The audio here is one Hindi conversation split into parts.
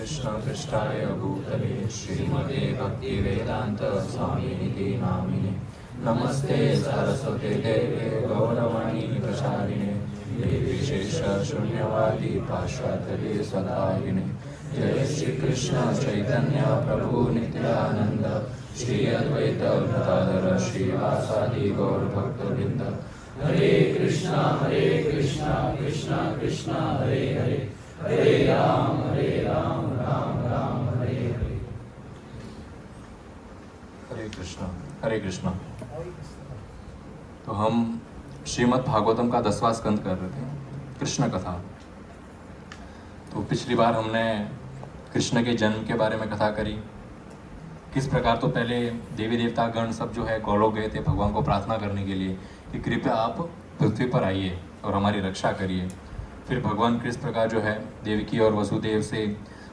कृष्ण पृष्ठाय भूतले श्रीमते भक्तिवेदांत स्वामिनिति नामिने नमस्ते सरस्वते देवे गौरवाणी प्रचारिणे निर्विशेष शून्यवादी पाश्चात्य स्वदायिने जय श्री कृष्ण चैतन्य प्रभु नित्यानंद श्री अद्वैत गदाधर श्रीवासादि गौर भक्तवृंद हरे कृष्णा कृष्णा कृष्णा हरे हरे हरे राम राम राम हरे हरे। हरे कृष्णा। तो हम श्रीमद् भागवतम का 10वां स्कंद कर रहे थे, कृष्ण कथा। तो पिछली बार हमने कृष्ण के जन्म के बारे में कथा करी, किस प्रकार तो पहले देवी देवता गण सब जो है गौलोक गए थे भगवान को प्रार्थना करने के लिए कि कृपया आप पृथ्वी पर आइए और हमारी रक्षा करिए। फिर भगवान किस प्रकार जो है देवकी और वसुदेव से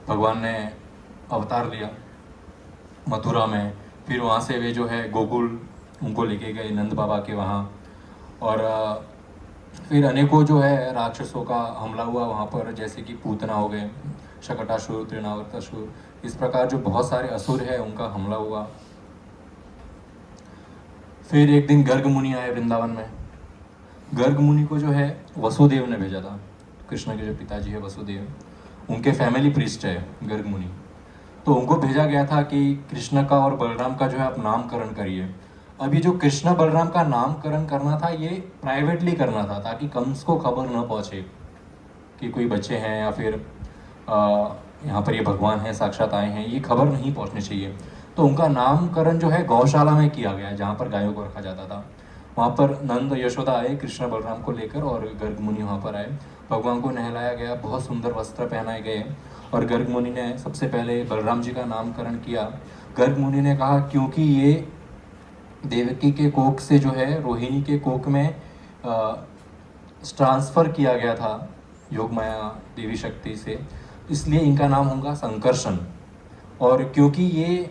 भगवान ने अवतार लिया मथुरा में। फिर वहाँ से वे जो है गोकुल उनको लेके गए नंद बाबा के वहाँ, और फिर अनेकों जो है राक्षसों का हमला हुआ वहाँ पर, जैसे कि पूतना हो गए, शकटासुर, तृणावर्तासुर, इस प्रकार जो बहुत सारे असुर है उनका हमला हुआ। फिर एक दिन गर्ग मुनि आए वृंदावन में। गर्ग मुनि को जो है वसुदेव ने भेजा था, कृष्ण के जो पिताजी है वसुदेव, उनके फैमिली प्रीस्ट है गर्ग मुनि। तो उनको भेजा गया था कि कृष्ण का और बलराम का जो है आप नामकरण करिए। अभी जो कृष्ण बलराम का नामकरण करना था ये प्राइवेटली करना था, ताकि कंस को खबर न पहुँचे कि कोई बच्चे हैं या फिर यहाँ पर ये भगवान हैं साक्षात आए हैं, ये खबर नहीं पहुँचनी चाहिए। तो उनका नामकरण जो है गौशाला में किया गया, जहाँ पर गायों को रखा जाता था। वहाँ पर नंद यशोदा आए कृष्ण बलराम को लेकर, और गर्ग मुनि वहाँ पर आए। भगवान को नहलाया गया, बहुत सुंदर वस्त्र पहनाए गए, और गर्ग मुनि ने सबसे पहले बलराम जी का नामकरण किया। गर्ग मुनि ने कहा क्योंकि ये देवकी के कोख से जो है रोहिणी के कोख में ट्रांसफ़र किया गया था योगमाया देवी शक्ति से, इसलिए इनका नाम होगा संकर्षण। और क्योंकि ये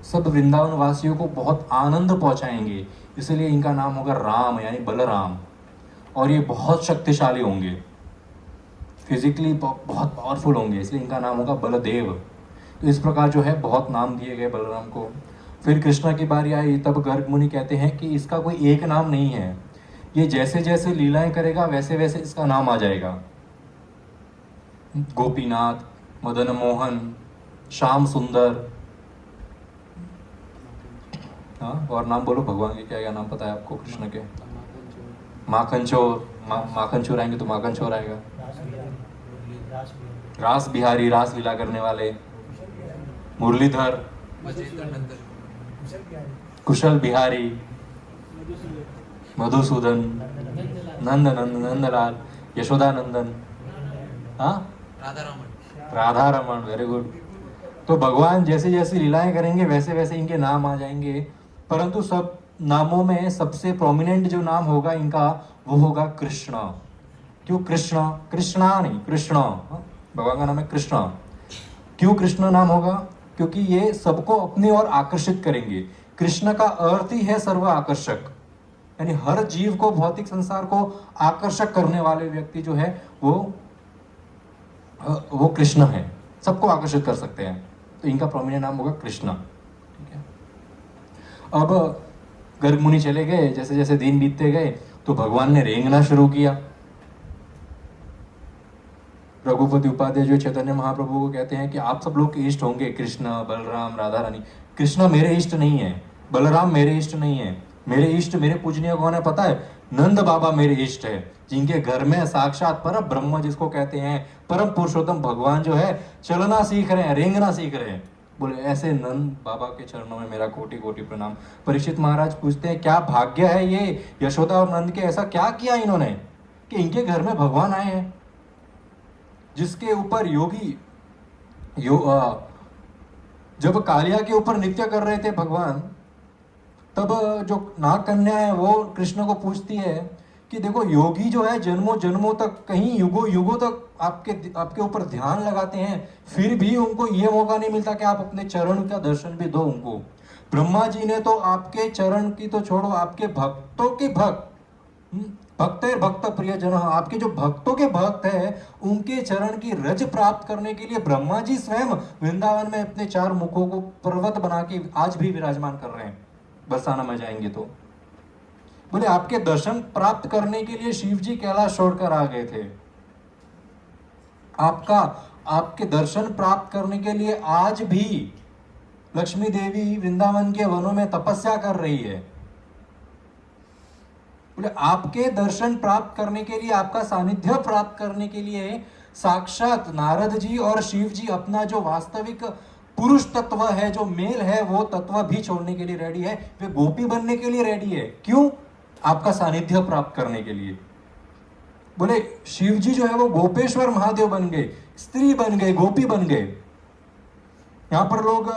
सब वृंदावन वासियों को बहुत आनंद पहुंचाएंगे, इसलिए इनका नाम होगा राम यानी बलराम। और ये बहुत शक्तिशाली होंगे, फिजिकली बहुत पावरफुल होंगे, इसलिए इनका नाम होगा बलदेव। तो इस प्रकार जो है बहुत नाम दिए गए बलराम को। फिर कृष्ण की बारी आई, तब गर्ग मुनि कहते हैं कि इसका कोई एक नाम नहीं है, ये जैसे जैसे लीलाएं करेगा वैसे वैसे इसका नाम आ जाएगा। गोपीनाथ, मदन मोहन, श्याम सुंदर, हाँ और नाम बोलो भगवान के, क्या क्या नाम पता है आपको कृष्ण के? माखन चोर, माखन चोर आएंगे तो माखन चोर आएगा। रास बिहारी, रास लीला करने वाले, मुरलीधर, कुशल बिहारी, मधुसूदन, नंद नंदलाल, यशोदा नंदन, हाँ राधा रमन, वेरी गुड। तो भगवान जैसे जैसे लीलाएं करेंगे वैसे वैसे इनके नाम आ जाएंगे। परंतु सब नामों में सबसे प्रोमिनेंट जो नाम होगा इनका वो होगा कृष्ण। क्यों कृष्ण? कृष्णा नहीं, कृष्ण, भगवान का नाम है कृष्ण। क्यों कृष्ण नाम होगा? क्योंकि ये सबको अपनी ओर आकर्षित करेंगे। कृष्ण का अर्थ ही है सर्व आकर्षक, यानी हर जीव को, भौतिक संसार को आकर्षक करने वाले व्यक्ति जो है वो कृष्ण है, सबको आकर्षित कर सकते हैं। तो इनका प्रोमिनेंट नाम होगा कृष्ण। ठीक है। अब गर्ग मुनि चले गए, जैसे जैसे दिन बीतते गए तो भगवान ने रेंगना शुरू किया। रघुपति उपाध्याय जो चैतन्य महाप्रभु को कहते हैं कि आप सब लोग के इष्ट होंगे, कृष्ण, बलराम, राधा रानी। कृष्ण मेरे इष्ट नहीं है, बलराम मेरे इष्ट नहीं है। मेरे इष्ट, मेरे पूजनीय कौन है पता है? नंद बाबा मेरे इष्ट है, जिनके घर में साक्षात पर ब्रह्म जिसको कहते हैं, परम पुरुषोत्तम भगवान जो है चलना सीख रहे हैं, रेंगना सीख रहे हैं। बोले ऐसे नंद बाबा के चरणों में मेरा कोटि कोटि प्रणाम। परीक्षित महाराज पूछते हैं क्या भाग्य है ये यशोदा और नंद के, ऐसा क्या किया इन्होंने कि इनके घर में भगवान आए हैं, जिसके ऊपर योगी जब कालिया के ऊपर नृत्य कर रहे थे भगवान, तब जो नाग कन्या है वो कृष्ण को पूछती है कि देखो योगी जो है जन्मों जन्मों तक, कहीं युगों युगों तक आपके ऊपर ध्यान लगाते हैं, फिर भी उनको ये मौका नहीं मिलता कि आप अपने चरण का दर्शन भी दो उनको। ब्रह्मा जी ने तो आपके चरण की तो छोड़ो, आपके भक्तों के भक्त भक्त भक्त प्रिय जन, आपके जो भक्तों के भक्त है उनके चरण की रज प्राप्त करने के लिए ब्रह्मा जी स्वयं वृंदावन में अपने 4 मुखों को पर्वत बना के आज भी विराजमान कर रहे हैं। बरसाना में जाएंगे तो बोले आपके दर्शन प्राप्त करने के लिए शिव जी कैलाश छोड़कर आ गए थे। आपके दर्शन प्राप्त करने के लिए आज भी लक्ष्मी देवी वृंदावन के वनों में तपस्या कर रही है। बोले आपके दर्शन प्राप्त करने के लिए, आपका सानिध्य प्राप्त करने के लिए साक्षात नारद जी और शिव जी अपना जो वास्तविक पुरुष तत्व है, जो मेल है, वो तत्व भी छोड़ने के लिए रेडी है। वे गोपी बनने के लिए रेडी है। क्यों? आपका सानिध्य प्राप्त करने के लिए। बोले शिव जी जो है वो गोपेश्वर महादेव बन गए, स्त्री बन गए, गोपी बन गए। यहां पर लोग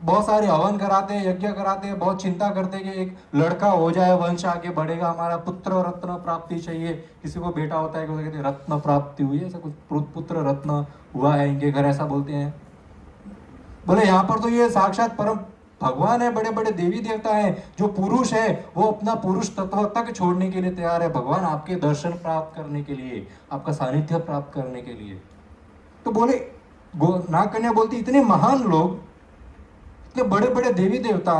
बहुत सारे हवन कराते हैं, यज्ञ कराते हैं, बहुत चिंता करते हैं कि एक लड़का हो जाए, वंश आगे बढ़ेगा, हमारा पुत्र रत्न प्राप्ति चाहिए। किसी को बेटा होता है, कहते हैं रत्न प्राप्ति हुई है, ऐसा कुछ पुत्र रत्न हुआ है इनके घर, ऐसा बोलते हैं। बोले यहाँ पर तो ये साक्षात परम भगवान है, बड़े बड़े देवी देवता हैं। जो पुरुष है वो अपना पुरुष तत्व तक छोड़ने के लिए तैयार है। भगवान आपके दर्शन प्राप्त करने के लिए, आपका सानिध्य प्राप्त करने के लिए। तो बोले नागकन्या बोलती इतने महान लोग, इतने बड़े बड़े देवी देवता,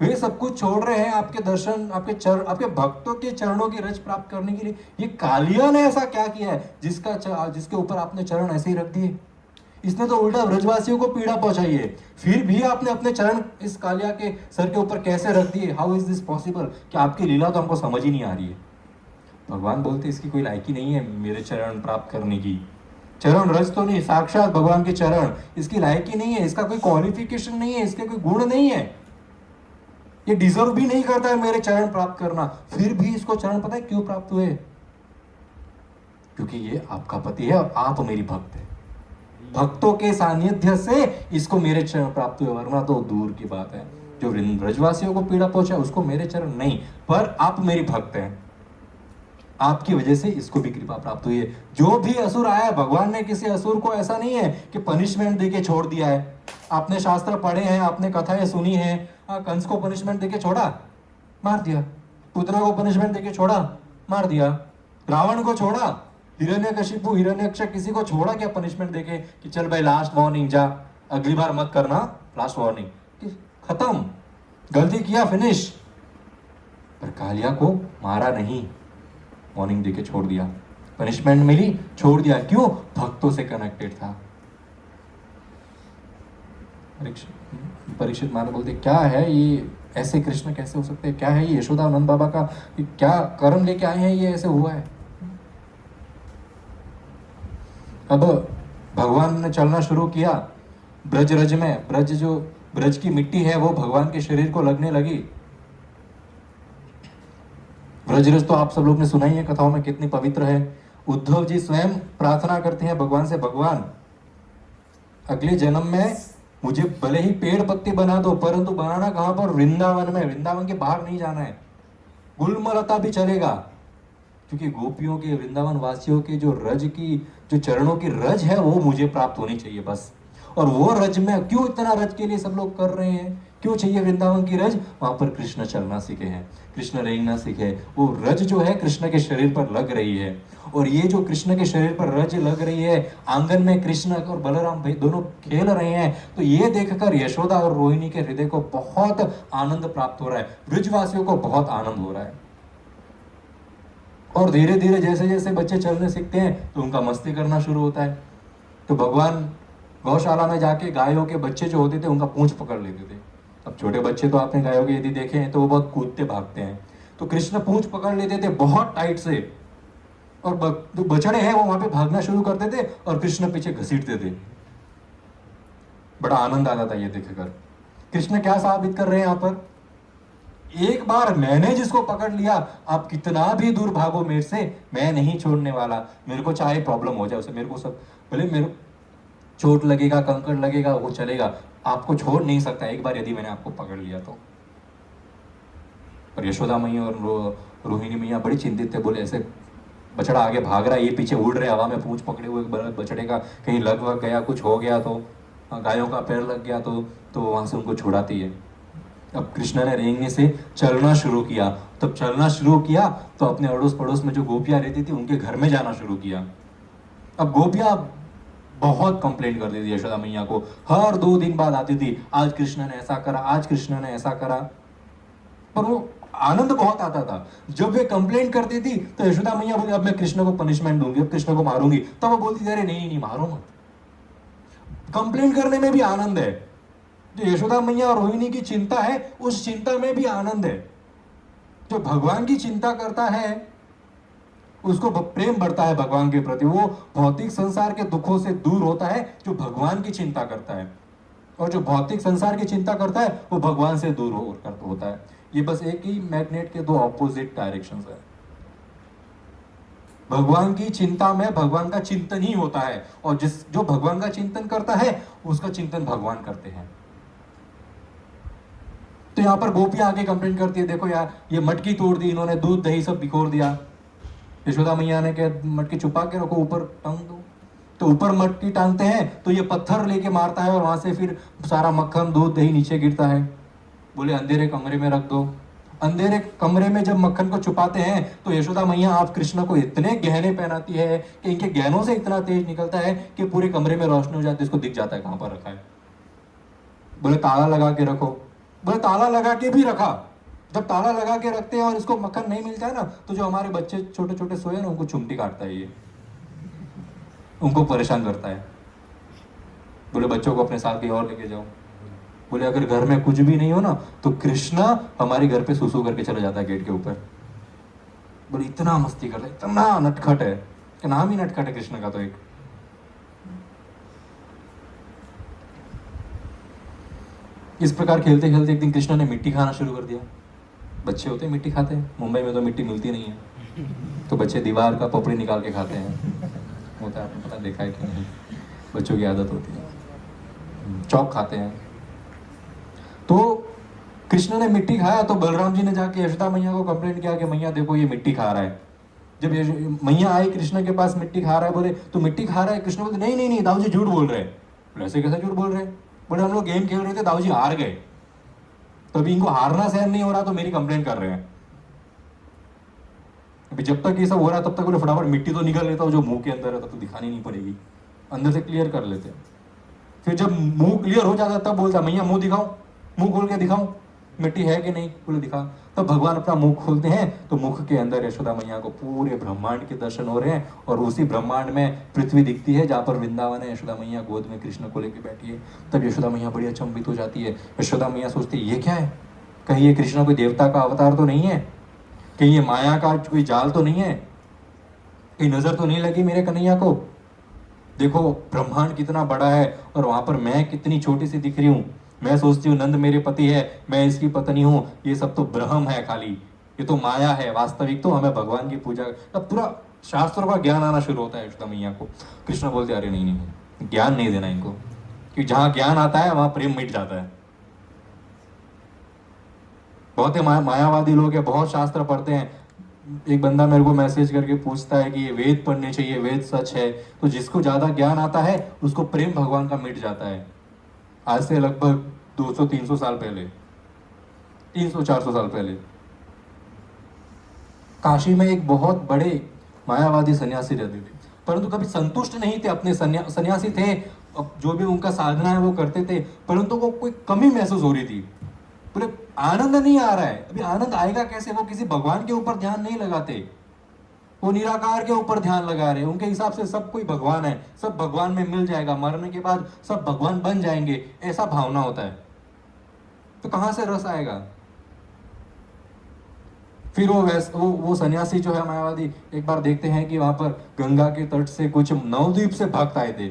वे सब कुछ छोड़ रहे हैं आपके दर्शन, आपके भक्तों के चरणों की रज प्राप्त करने के लिए। ये कालिया ने ऐसा क्या किया है जिसके ऊपर आपने चरण ऐसे ही रख दिए? इसने तो उल्टा ब्रजवासियों को पीड़ा पहुंचाई है, फिर भी आपने अपने चरण इस कालिया के सर के ऊपर कैसे रख दिए? How is this possible? कि आपकी लीला तो हमको समझ ही नहीं आ रही है। भगवान बोलते इसकी कोई लायकी नहीं है मेरे चरण प्राप्त करने की। चरण रज तो नहीं, साक्षात भगवान के चरण, इसकी लायकी नहीं है, इसका कोई क्वालिफिकेशन नहीं है, इसके कोई गुण नहीं है, ये डिजर्व भी नहीं करता है मेरे चरण प्राप्त करना। फिर भी इसको चरण पता है क्यों प्राप्त हुए? क्योंकि ये आपका पति है और आप मेरी भक्त है। भक्तों के सानिध्य से इसको मेरे चरण प्राप्त हुए, वरना तो दूर की बात है। जो ब्रजवासियों को पीड़ा पहुंचा उसको मेरे चरण नहीं, पर आप मेरी भक्त हैं, आपकी वजह से इसको भी कृपा प्राप्त हुई है। जो भी असुर आया, भगवान ने किसी असुर को ऐसा नहीं है कि पनिशमेंट देके छोड़ दिया है। आपने शास्त्र पढ़े हैं, आपने कथाएं सुनी हैं, कंस को पनिशमेंट देके छोड़ा, मार दिया। पुतना को पनिशमेंट देके छोड़ा, मार दिया। रावण को छोड़ा, हिरण्यकशिपु, हिरण्यक्ष, किसी को छोड़ा क्या पनिशमेंट देके कि चल भाई लास्ट वार्निंग, जा अगली बार मत करना, लास्ट वार्निंग, खत्म, गलती किया, फिनिश। पर कालिया को मारा नहीं, वार्निंग देके छोड़ दिया, पनिशमेंट मिली, छोड़ दिया। क्यों? भक्तों से कनेक्टेड था। परीक्षित महाराज बोलते क्या है ये, ऐसे कृष्ण कैसे हो सकते हैं? क्या है ये यशोदानंद बाबा का क्या कर्म लेके आए हैं, ये ऐसे हुआ है? अब भगवान ने चलना शुरू किया ब्रज रज में। ब्रज की मिट्टी है वो भगवान के शरीर को लगने लगी। ब्रजरज तो आप सब लोग ने सुना ही है कथाओं में, कितनी पवित्र है। उद्धव जी स्वयं प्रार्थना करते हैं भगवान से, भगवान अगले जन्म में मुझे भले ही पेड़ पत्ती बना दो, परंतु बनाना कहां पर? वृंदावन में। वृंदावन के बाहर नहीं जाना है, गुलमलता भी चलेगा, क्योंकि गोपियों के, वृंदावन वासियों के जो चरणों की रज है वो मुझे प्राप्त होनी चाहिए बस। और वो रज में क्यों इतना रज के लिए सब लोग कर रहे हैं? क्यों चाहिए वृंदावन की रज? वहां पर कृष्ण चलना सीखे हैं, कृष्ण रेंगना सीखे। वो रज जो है कृष्ण के शरीर पर लग रही है, और ये जो कृष्ण के शरीर पर रज लग रही है, आंगन में कृष्ण और बलराम भाई दोनों खेल रहे हैं, तो ये देखकर यशोदा और रोहिणी के हृदय को बहुत आनंद प्राप्त हो रहा है, ब्रजवासियों को बहुत आनंद हो रहा है। और धीरे धीरे जैसे जैसे बच्चे चलने सीखते हैं तो उनका मस्ती करना शुरू होता है। तो भगवान गौशाला में जाके गायों के बच्चे जो होते थे उनका पूंछ पकड़ लेते थे। अब छोटे बच्चे तो आपने गायों के यदि देखे हैं तो वो बहुत कूदते भागते हैं, तो कृष्ण पूंछ पकड़ लेते थे बहुत टाइट से, और जो बछड़े हैं वो वहां पे भागना शुरू करते थे और कृष्ण पीछे घसीटते थे। बड़ा आनंद आता था ये देखकर। कृष्ण क्या साबित कर रहे हैं यहाँ पर? एक बार मैंने जिसको पकड़ लिया, आप कितना भी दूर भागो मेरे से, मैं नहीं छोड़ने वाला। मेरे को चाहे प्रॉब्लम हो जाए उसे, मेरे को सब भले मेरे चोट लगेगा, कंकड़ लगेगा, वो चलेगा, आपको छोड़ नहीं सकता एक बार यदि मैंने आपको पकड़ लिया तो। और यशोदा मैया और रोहिणी मैया बड़ी चिंतित थे, बोले ऐसे बछड़ा आगे भाग रहा है, ये पीछे उड़ रहे हवा में पूंछ पकड़े हुए बछड़े का, कहीं लग वग गया, कुछ हो गया तो, गायों का पैर लग गया तो वहां से उनको छुड़ाती है। अब कृष्ण ने रेंगने से चलना शुरू किया। तब चलना शुरू किया तो अपने अड़ोस पड़ोस में जो गोपियां रहती थी उनके घर में जाना शुरू किया। अब गोपियां बहुत कंप्लेंट करती थी यशोदा मैया को, हर 2 दिन बाद आती थी, आज कृष्ण ने ऐसा करा, आज कृष्ण ने ऐसा करा। पर वो आनंद बहुत आता था। जब वे कंप्लेंट करती थी तो यशोदा मैया बोली अब मैं कृष्ण को पनिशमेंट दूंगी, अब कृष्ण को मारूंगी। तब वो बोलती थी अरे नहीं नहीं मारो मत। कंप्लेंट करने में भी आनंद है। जो यशोदा मैया और रोहिणी की चिंता है उस चिंता में भी आनंद है। जो भगवान की चिंता करता है उसको प्रेम बढ़ता है भगवान के प्रति। वो भौतिक संसार के दुखों से दूर होता है जो भगवान की चिंता करता है, और जो भौतिक संसार की चिंता करता है वो भगवान से दूर होता है। ये बस एक ही मैग्नेट के 2 ऑपोजिट डायरेक्शंस है। भगवान की चिंता में भगवान का चिंतन ही होता है, और जो भगवान का चिंतन करता है उसका चिंतन भगवान करते हैं। तो यहां पर गोपियां आगे कंप्लेंट करती है, देखो यार ये मटकी तोड़ दी इन्होंने, दूध दही सब बिखोर दिया। यशोदा मैया ने कहा मटकी छुपा के रखो, ऊपर टांग दो। तो ऊपर मटकी टांगते हैं तो ये पत्थर लेके मारता है और वहां से फिर सारा मक्खन दूध दही नीचे गिरता है। बोले अंधेरे कमरे में रख दो। अंधेरे कमरे में जब मक्खन को छुपाते हैं तो यशोदा मैया आप कृष्ण को इतने गहने पहनाती है कि इनके गहनों से इतना तेज निकलता है कि पूरे कमरे में रोशनी हो जाती है, इसको दिख जाता है कहां पर रखा है। बोले ताला लगा के रखो। बोले ताला लगा के भी रखा। जब ताला लगा के रखते हैं और इसको मक्खन नहीं मिलता है ना, तो जो हमारे बच्चे छोटे छोटे सोए ना उनको चुमटी काटता है, ये उनको परेशान करता है। बोले बच्चों को अपने साथ कहीं और लेके जाओ। बोले अगर घर में कुछ भी नहीं हो ना तो कृष्णा हमारे घर पे सुसु करके चला जाता है गेट के ऊपर। बोले इतना मस्ती करता है, इतना नटखट है, कि नाम ही नटखट है कृष्ण का। तो एक इस प्रकार खेलते खेलते एक दिन कृष्ण ने मिट्टी खाना शुरू कर दिया। बच्चे होते हैं मिट्टी खाते हैं, मुंबई में तो मिट्टी मिलती नहीं है तो बच्चे दीवार का पपड़ी निकाल के खाते हैं। होता है, आपने पता देखा है कि नहीं, बच्चों की आदत होती है। चौक खाते हैं। तो कृष्ण ने मिट्टी खाया तो बलराम जी ने जाके यशोदा मैया को कंप्लेंट किया कि मैया देखो ये मिट्टी खा रहा है। जब मैया आई कृष्ण के पास मिट्टी खा रहा है, बोले तो मिट्टी खा रहा है। कृष्ण बोलते नहीं नहीं नहीं दाऊ जी झूठ बोल रहे हैं। बोले ऐसे कैसे झूठ बोल रहे हैं? बोले हम लोग गेम खेल रहे थे, दाऊ जी हार गए, तभी इनको हारना सहन नहीं हो रहा तो मेरी कंप्लेंट कर रहे हैं। अभी जब तक ये सब हो रहा है तब तक बोले फटाफट मिट्टी तो निकल लेता हूँ जो मुंह के अंदर है, तब तो दिखानी नहीं पड़ेगी, अंदर से क्लियर कर लेते हैं। फिर जब मुंह क्लियर हो जाता तब बोलता मैया मुंह दिखाओ, मुंह खोल के दिखाओ मिट्टी है कि नहीं। बोले दिखा। तब भगवान अपना मुख खोलते हैं तो मुख के अंदर यशोदा मैया को पूरे ब्रह्मांड के दर्शन हो रहे हैं, और उसी ब्रह्मांड में पृथ्वी दिखती है जहाँ पर वृंदावन है। यशोदा मैया गोद में कृष्ण को लेकर बैठी है। तब यशोदा मैया बड़ी अचंभित हो जाती है। यशोदा मैया सोचती है ये क्या है, कहीं ये कृष्ण कोई देवता का अवतार तो नहीं है, कहीं ये माया का कोई जाल तो नहीं है, कहीं नजर तो नहीं लगी मेरे कन्हैया को। देखो ब्रह्मांड कितना बड़ा है और वहां पर मैं कितनी छोटी सी दिख रही हूँ। मैं सोचती हूँ नंद मेरे पति है, मैं इसकी पत्नी हूँ, ये सब तो भ्रम है खाली, ये तो माया है, वास्तविक तो हमें भगवान की पूजा। तब पूरा शास्त्रों का ज्ञान आना शुरू होता है यशोदा मैया को। कृष्ण बोलते अरे नहीं नहीं ज्ञान नहीं देना इनको, कि जहां ज्ञान आता है वहां प्रेम मिट जाता है। बहुत ही मायावादी लोग हैं, बहुत शास्त्र पढ़ते हैं। एक बंदा मेरे को मैसेज करके पूछता है कि ये वेद पढ़ने चाहिए, वेद सच है। तो जिसको ज्यादा ज्ञान आता है उसको प्रेम भगवान का मिट जाता है। आज से लगभग 200-300 साल पहले, 300-400 साल पहले काशी में एक बहुत बड़े मायावादी सन्यासी रहते थे, परंतु कभी संतुष्ट नहीं थे अपने सन्यासी थे, अब जो भी उनका साधना है वो करते थे, परंतु वो कोई कमी महसूस हो रही थी। बोले आनंद नहीं आ रहा है, अभी आनंद आएगा कैसे? वो किसी भगवान के ऊपर ध्यान नहीं लगाते, वो निराकार के ऊपर ध्यान लगा रहे। उनके हिसाब से सब कोई भगवान है, सब भगवान में मिल जाएगा, मरने के बाद सब भगवान बन जाएंगे, ऐसा भावना होता है। तो कहां से रस आएगा? फिर वो सन्यासी जो है मायावादी, एक बार देखते हैं कि वहां पर गंगा के तट से कुछ नवद्वीप से भक्त आए थे।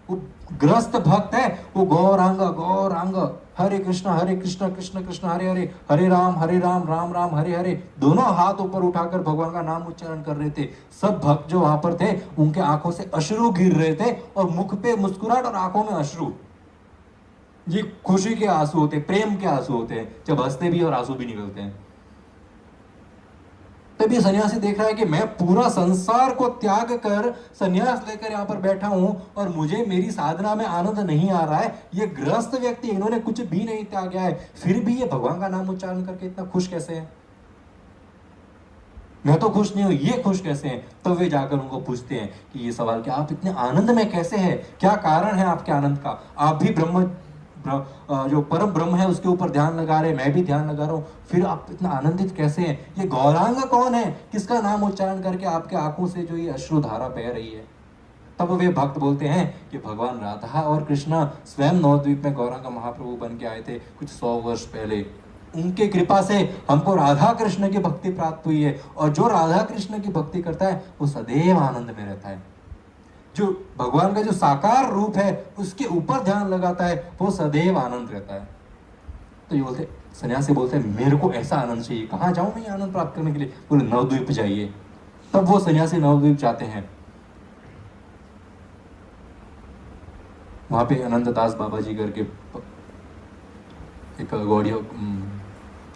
वो ग्रस्त भक्त है, वो गौरांग हरे कृष्ण कृष्ण कृष्ण हरे हरे, हरे राम राम राम हरे हरे, दोनों हाथ ऊपर उठाकर भगवान का नाम उच्चारण कर रहे थे। सब भक्त जो वहां पर थे उनके आंखों से अश्रु गिर रहे थे, और मुख पे मुस्कुराहट और आंखों में अश्रु। ये खुशी के आंसू होते, प्रेम के आंसू होते हैं, जब हंसते भी और आंसू भी निकलते हैं। तभी सन्यासी देख रहा है कि मैं पूरा संसार को त्याग कर सन्यास लेकर यहाँ पर बैठा हूं और मुझे मेरी साधना में आनंद नहीं आ रहा है। ये गृहस्थ व्यक्ति, इन्होंने कुछ भी नहीं त्यागा है, फिर भी ये भगवान का नाम उच्चारण करके इतना खुश कैसे है? मैं तो खुश नहीं हूं, ये खुश कैसे हैं? तो वे जाकर उनको पूछते हैं कि ये सवाल कि आप इतने आनंद में कैसे हैं, क्या कारण है आपके आनंद का? आप भी जो परम ब्रह्म है उसके ऊपर ध्यान लगा रहे, मैं भी ध्यान लगा रहा हूं, फिर आप इतना आनंदित कैसे हैं? ये गौरांग कौन है, किसका नाम उच्चारण करके आपके आंखों से जो ये अश्रुधारा बह रही है? तब वे भक्त बोलते हैं कि भगवान राधा और कृष्ण स्वयं नवद्वीप में गौरांग महाप्रभु बन के आए थे कुछ 100 वर्ष पहले। उनके कृपा से हमको राधा कृष्ण की भक्ति प्राप्त हुई है, और जो राधा कृष्ण की भक्ति करता है वो सदैव आनंद में रहता है। जो भगवान का जो साकार रूप है उसके ऊपर ध्यान लगाता है वो सदैव आनंद रहता है। तो ये बोलते, सन्यासी बोलते हैं मेरे को ऐसा आनंद चाहिए, कहाँ जाऊं मैं आनंद प्राप्त करने के लिए? बोले नवद्वीप जाइए। तब वो सन्यासी नवद्वीप जाते हैं। वहां पे अनंतदास बाबा जी करके एक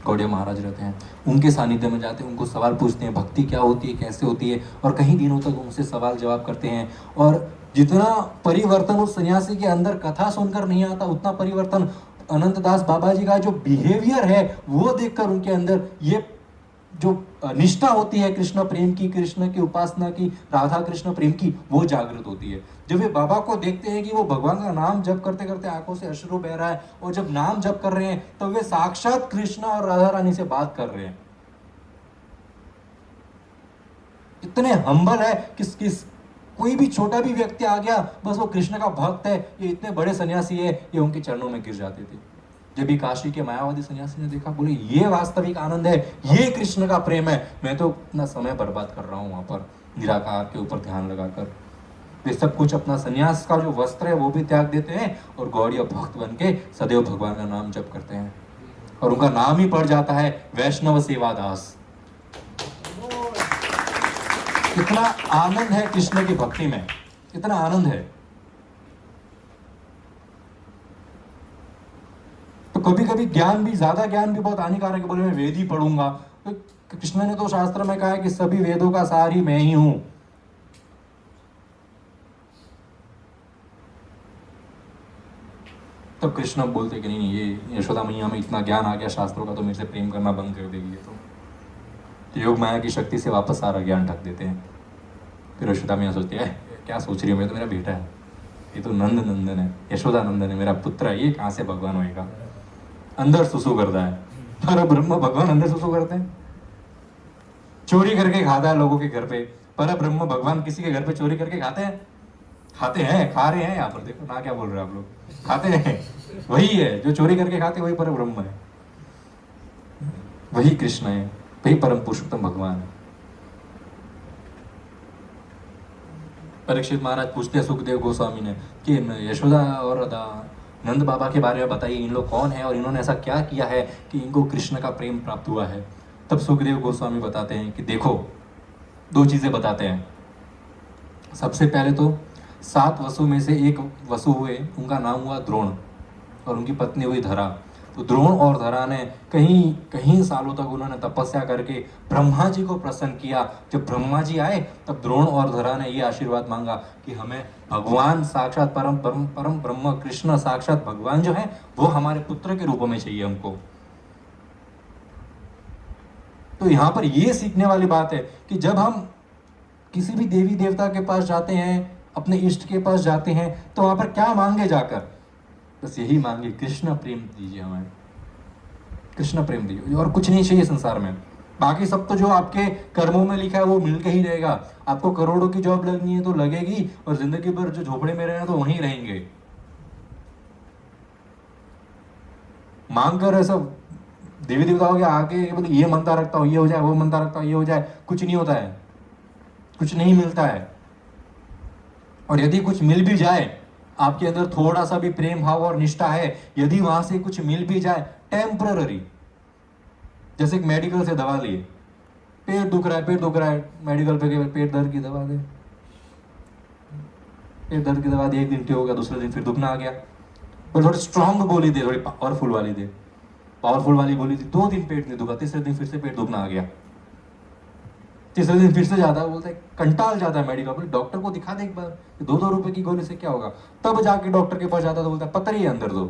गौड़िया महाराज रहते हैं, उनके सानिध्य में जाते हैं, उनको सवाल पूछते हैं भक्ति क्या होती है, कैसे होती है, और कई दिनों तक उनसे सवाल जवाब करते हैं। और जितना परिवर्तन उस सन्यासी के अंदर कथा सुनकर नहीं आता, उतना परिवर्तन अनंतदास बाबा जी का जो बिहेवियर है वो देखकर उनके अंदर ये जो निष्ठा होती है कृष्ण प्रेम की, कृष्ण की उपासना की, राधा कृष्ण प्रेम की, वो जागृत होती है। जब वे बाबा को देखते हैं कि वो भगवान का नाम जप करते करते आंखों से अश्रु बह रहा है, और जब नाम जप कर रहे हैं तो वे साक्षात कृष्ण और राधा रानी से बात कर रहे हैं। इतने हम्बल है कि कोई भी छोटा भी व्यक्ति आ गया, बस वो कृष्ण का भक्त है, ये इतने बड़े सन्यासी है, ये उनके चरणों में गिर जाते थे। जब भी काशी के मायावादी सन्यासी ने देखा, बोले ये वास्तविक आनंद है, ये कृष्ण का प्रेम है, मैं तो अपना समय बर्बाद कर रहा हूँ वहां पर निराकार के ऊपर ध्यान लगाकर। वे सब कुछ अपना सन्यास का जो वस्त्र है वो भी त्याग देते हैं और गौड़ीय भक्त बन के सदैव भगवान का नाम जप करते हैं, और उनका नाम ही पड़ जाता है वैष्णव सेवादास। कितना आनंद है कृष्ण की भक्ति में, कितना आनंद है। तो कभी कभी ज्ञान भी, ज्यादा ज्ञान भी बहुत हानिकारक है। बोले मैं वेद ही पढ़ूंगा, तो कृष्ण ने तो शास्त्र में कहा है कि सभी वेदों का सार ही मैं ही हूं। तो कृष्ण बोलते कि नहीं, ये यशोदा मैया में इतना ज्ञान आ गया शास्त्रों का, तो मेरे से प्रेम करना बंद कर देगी ये तो योग माया की शक्ति से वापस सारा ज्ञान ढक देते हैं। फिर यशोदा मैया सोचती है क्या सोच रही है, मैं तो मेरा बेटा है, ये तो नंद नंदन है, यशोदा नंदन है, मेरा पुत्र है, ये कहाँ से भगवान होएगा? अंदर सुसु करता है। पर ब्रह्म भगवान अंदर सुसु करते हैं, चोरी करके खाता है लोगों के घर पे। पर ब्रह्म भगवान किसी के घर पे चोरी करके खाते हैं? खाते हैं, खा रहे हैं। यहाँ पर देखो ना, क्या बोल रहे हैं आप लोग, खाते हैं। वही है जो चोरी करके खाते, वही पर ब्रह्म है, वही कृष्ण है, वही परम पुरुषोत्तम भगवान है। परीक्षित महाराज पूछते हैं सुखदेव गोस्वामी ने कि यशोदा और नंद बाबा के बारे में बताइए, इन लोग कौन है और इन्होंने ऐसा क्या किया है कि इनको कृष्ण का प्रेम प्राप्त हुआ है। तब सुखदेव गोस्वामी बताते हैं कि देखो, दो चीजें बताते हैं। सबसे पहले तो 7 वसु में से एक वसु हुए, उनका नाम हुआ द्रोण, और उनकी पत्नी हुई धरा। तो द्रोण और धरा ने कहीं सालों तक उन्होंने तपस्या करके ब्रह्मा जी को प्रसन्न किया। जब ब्रह्मा जी आए तब द्रोण और धरा ने ये आशीर्वाद मांगा कि हमें भगवान साक्षात परम ब्रह्म कृष्ण साक्षात भगवान जो है वो हमारे पुत्र के रूप में चाहिए हमको। तो यहाँ पर ये सीखने वाली बात है कि जब हम किसी भी देवी देवता के पास जाते हैं, अपने इष्ट के पास जाते हैं, तो वहां पर क्या मांगे जाकर? बस यही मांगे, कृष्ण प्रेम दीजिए हमें, कृष्ण प्रेम दीजिए, और कुछ नहीं चाहिए संसार में। बाकी सब तो जो आपके कर्मों में लिखा है वो मिल के ही रहेगा। आपको करोड़ों की जॉब लगनी है तो लगेगी, और जिंदगी भर जो झोपड़े में रहना तो वहीं रहेंगे। मांग कर ऐसा देवी देवताओं के आगे बोले ये मनता रखता हूँ, ये हो जाए, वो मनता रखता हूँ, ये हो जाए, कुछ नहीं होता है, कुछ नहीं मिलता है। और यदि कुछ मिल भी जाए, आपके अंदर थोड़ा सा भी प्रेम भाव और निष्ठा है, यदि वहां से कुछ मिल भी जाए टेम्पररी, जैसे मेडिकल से दवा लिए, पेट दुख रहा है, मेडिकल पे पेट दर्द की दवा दे, पेट दर्द की दवा दी, एक दिन ठीक हो गया, दूसरे दिन फिर दुखना आ गया, पर थोड़ी स्ट्रांग गोली दे, थोड़ी पावरफुल वाली दे, पावरफुल वाली गोली दी, 2 दिन पेट नहीं दुखा, तीसरे दिन फिर से पेट दुखना आ गया। तीसरे दिन फिर से जाता है, बोलता है कंटाल जाता है मेडिकल, बोले डॉक्टर को दिखा दे एक बार, 2-2 रुपए की गोली से क्या होगा। तब जाके डॉक्टर के पास जाता है तो बोलता है पत्थर ही है अंदर दो।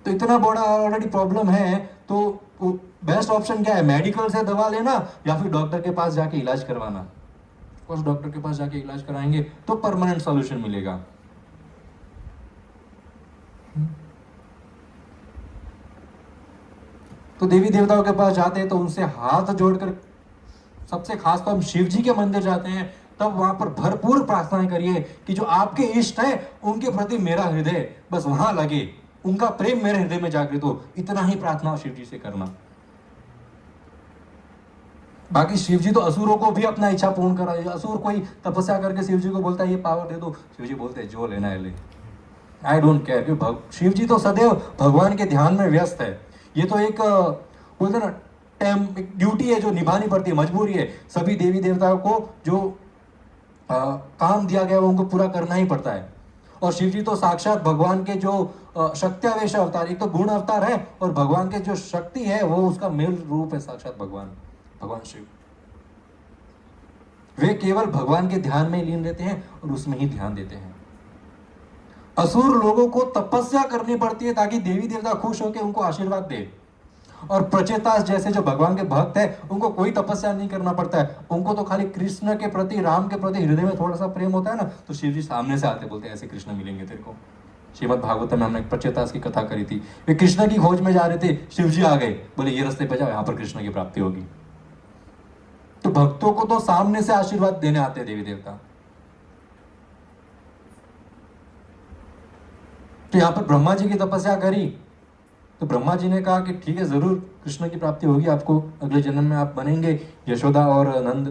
तो इतना बड़ा ऑलरेडी प्रॉब्लम है, तो बेस्ट ऑप्शन क्या है, मेडिकल से दवा लेना या फिर डॉक्टर के पास जाके इलाज करवाना। उस डॉक्टर के पास जाके इलाज कराएंगे तो परमानेंट सॉल्यूशन मिलेगा। तो देवी देवताओं के पास जाते हैं तो उनसे हाथ जोड़कर, सबसे खास तो हम शिव जी के मंदिर जाते हैं, तब वहां पर भरपूर प्रार्थनाएं करिए कि जो आपके इष्ट है उनके प्रति मेरा हृदय बस वहां लगे, उनका प्रेम मेरे हृदय में जागृत हो। इतना ही प्रार्थना शिव जी से करना। बाकी शिव जी तो असुरों को भी अपना इच्छा पूर्ण कराए। असुर कोई तपस्या करके शिव जी को बोलता है ये पावर दे दो, शिव जी बोलते हैं जो लेना है ले, आई डोंट केयर। क्योंकि शिव जी तो सदैव भगवान के ध्यान में व्यस्त है। ये तो एक बोलते ना एक ड्यूटी है जो निभानी पड़ती है, मजबूरी है। सभी देवी देवताओं को जो काम दिया गया वो उनको पूरा करना ही पड़ता है। और शिव जी तो साक्षात भगवान के जो शक्त्यावेश अवतार, एक तो गुण अवतार है और भगवान के जो शक्ति है वो उसका मेल रूप है, साक्षात भगवान शिव। वे केवल भगवान के ध्यान में लीन रहते हैं और उसमें ही ध्यान देते हैं। असुर लोगों को तपस्या करनी पड़ती है ताकि देवी देवता खुश होकर उनको आशीर्वाद दे। और प्रचेतास जैसे जो भगवान के भक्त है उनको कोई तपस्या नहीं करना पड़ता है, उनको तो खाली कृष्ण के प्रति, राम के प्रति हृदय में थोड़ा सा प्रेम होता है ना, तो शिव जी सामने से आते बोलते हैं ऐसे कृष्ण मिलेंगे तेरे को। श्रीमद् भागवत में हमने प्रचेतास की कथा करी थी। वे कृष्ण की खोज में जा रहे थे, शिव जी आ गए, बोले ये रास्ते पे जाओ, यहाँ पर कृष्ण की प्राप्ति होगी। तो भक्तों को तो सामने से आशीर्वाद देने आते हैं देवी देवता। तो यहाँ पर ब्रह्मा जी की तपस्या करी तो ब्रह्मा जी ने कहा कि ठीक है, जरूर कृष्ण की प्राप्ति होगी आपको, अगले जन्म में आप बनेंगे यशोदा और नंद।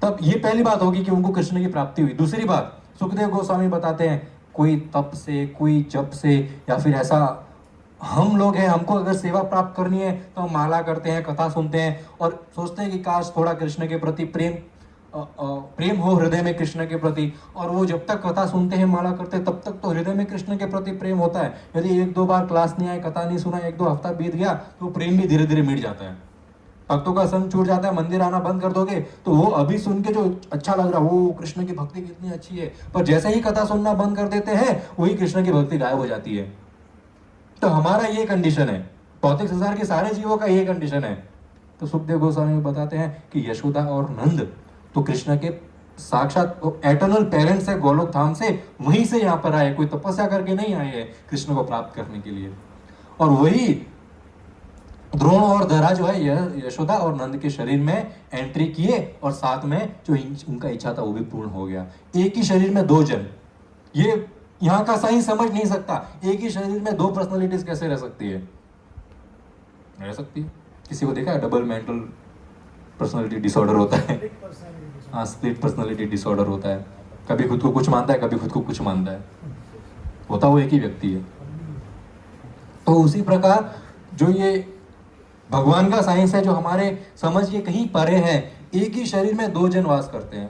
तब ये पहली बात होगी कि उनको कृष्ण की प्राप्ति हुई। दूसरी बात, सुखदेव गोस्वामी बताते हैं कोई तप से, कोई जप से, या फिर ऐसा हम लोग हैं, हमको अगर सेवा प्राप्त करनी है तो हम माला करते हैं, कथा सुनते हैं और सोचते हैं कि काश थोड़ा कृष्ण के प्रति प्रेम हो हृदय में कृष्ण के प्रति। और वो जब तक कथा सुनते हैं, माला करते हैं, तब तक तो हृदय में कृष्ण के प्रति प्रेम होता है। यदि 1-2 बार क्लास नहीं आए, कथा नहीं सुना, 1-2 हफ्ता बीत गया तो प्रेम भी धीरे धीरे मिट जाता है, भक्तों का संग छूट जाता है। मंदिर आना बंद कर दोगे तो वो अभी सुन के जो अच्छा लग रहा है, वो कृष्ण की भक्ति कितनी अच्छी है, पर जैसे ही कथा सुनना बंद कर देते हैं वही कृष्ण की भक्ति गायब हो जाती है। तो हमारा ये कंडीशन है, भौतिक संसार के सारे जीवों का ये कंडीशन है। तो सुखदेव गोस्वामी बताते हैं कि यशोदा और नंद तो कृष्ण के साक्षात एटर्नल पेरेंट्स है, गोलोक धाम से, वहीं से यहाँ पर आए, कोई तपस्या करके नहीं आए हैं कृष्ण को प्राप्त करने के लिए। और वही द्रोण और धरा जो है यशोदा और नंद के शरीर में एंट्री किए और साथ में जो उनका इच्छा था वो भी पूर्ण हो गया। एक ही शरीर में 2 जन, ये यहाँ का सही समझ नहीं सकता। एक ही शरीर में 2 पर्सनालिटीज कैसे रह सकती है? रह सकती है। किसी को देखा है डबल मेंटल पर्सनालिटी डिसऑर्डर होता है? हाँ, स्प्लिट पर्सनालिटी डिसऑर्डर होता है। कभी खुद को कुछ मानता है, कभी खुद को कुछ मानता है, होता वो एक ही व्यक्ति है। तो उसी प्रकार जो ये भगवान का साइंस है, जो हमारे समझ के कहीं परे है, एक ही शरीर में 2 जन वास करते हैं।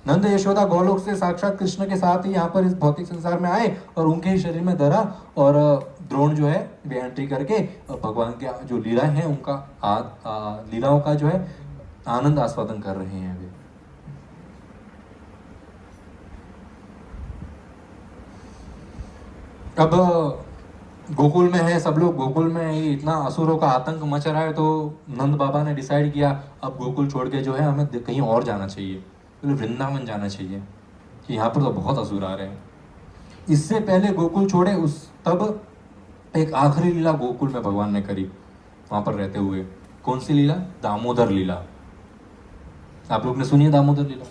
नंद यशोदा गोलोक से साक्षात कृष्ण के साथ ही यहाँ पर इस भौतिक संसार में आए और उनके ही शरीर में धरा और द्रोण जो है वे एंट्री करके भगवान के जो लीला है उनका लीलाओं का जो है आनंद आस्वादन कर रहे हैं वे। अब गोकुल में है सब लोग, गोकुल में इतना असुरों का आतंक मच रहा है, तो नंद बाबा ने डिसाइड किया अब गोकुल छोड़ के जो है हमें कहीं और जाना चाहिए, वृंदावन जाना चाहिए कि यहाँ पर तो बहुत असुर आ रहे हैं। इससे पहले गोकुल छोड़े तब एक आखिरी लीला गोकुल में भगवान ने करी वहां पर रहते हुए। कौन सी लीला? दामोदर लीला। आप लोग ने सुनी है दामोदर लीला?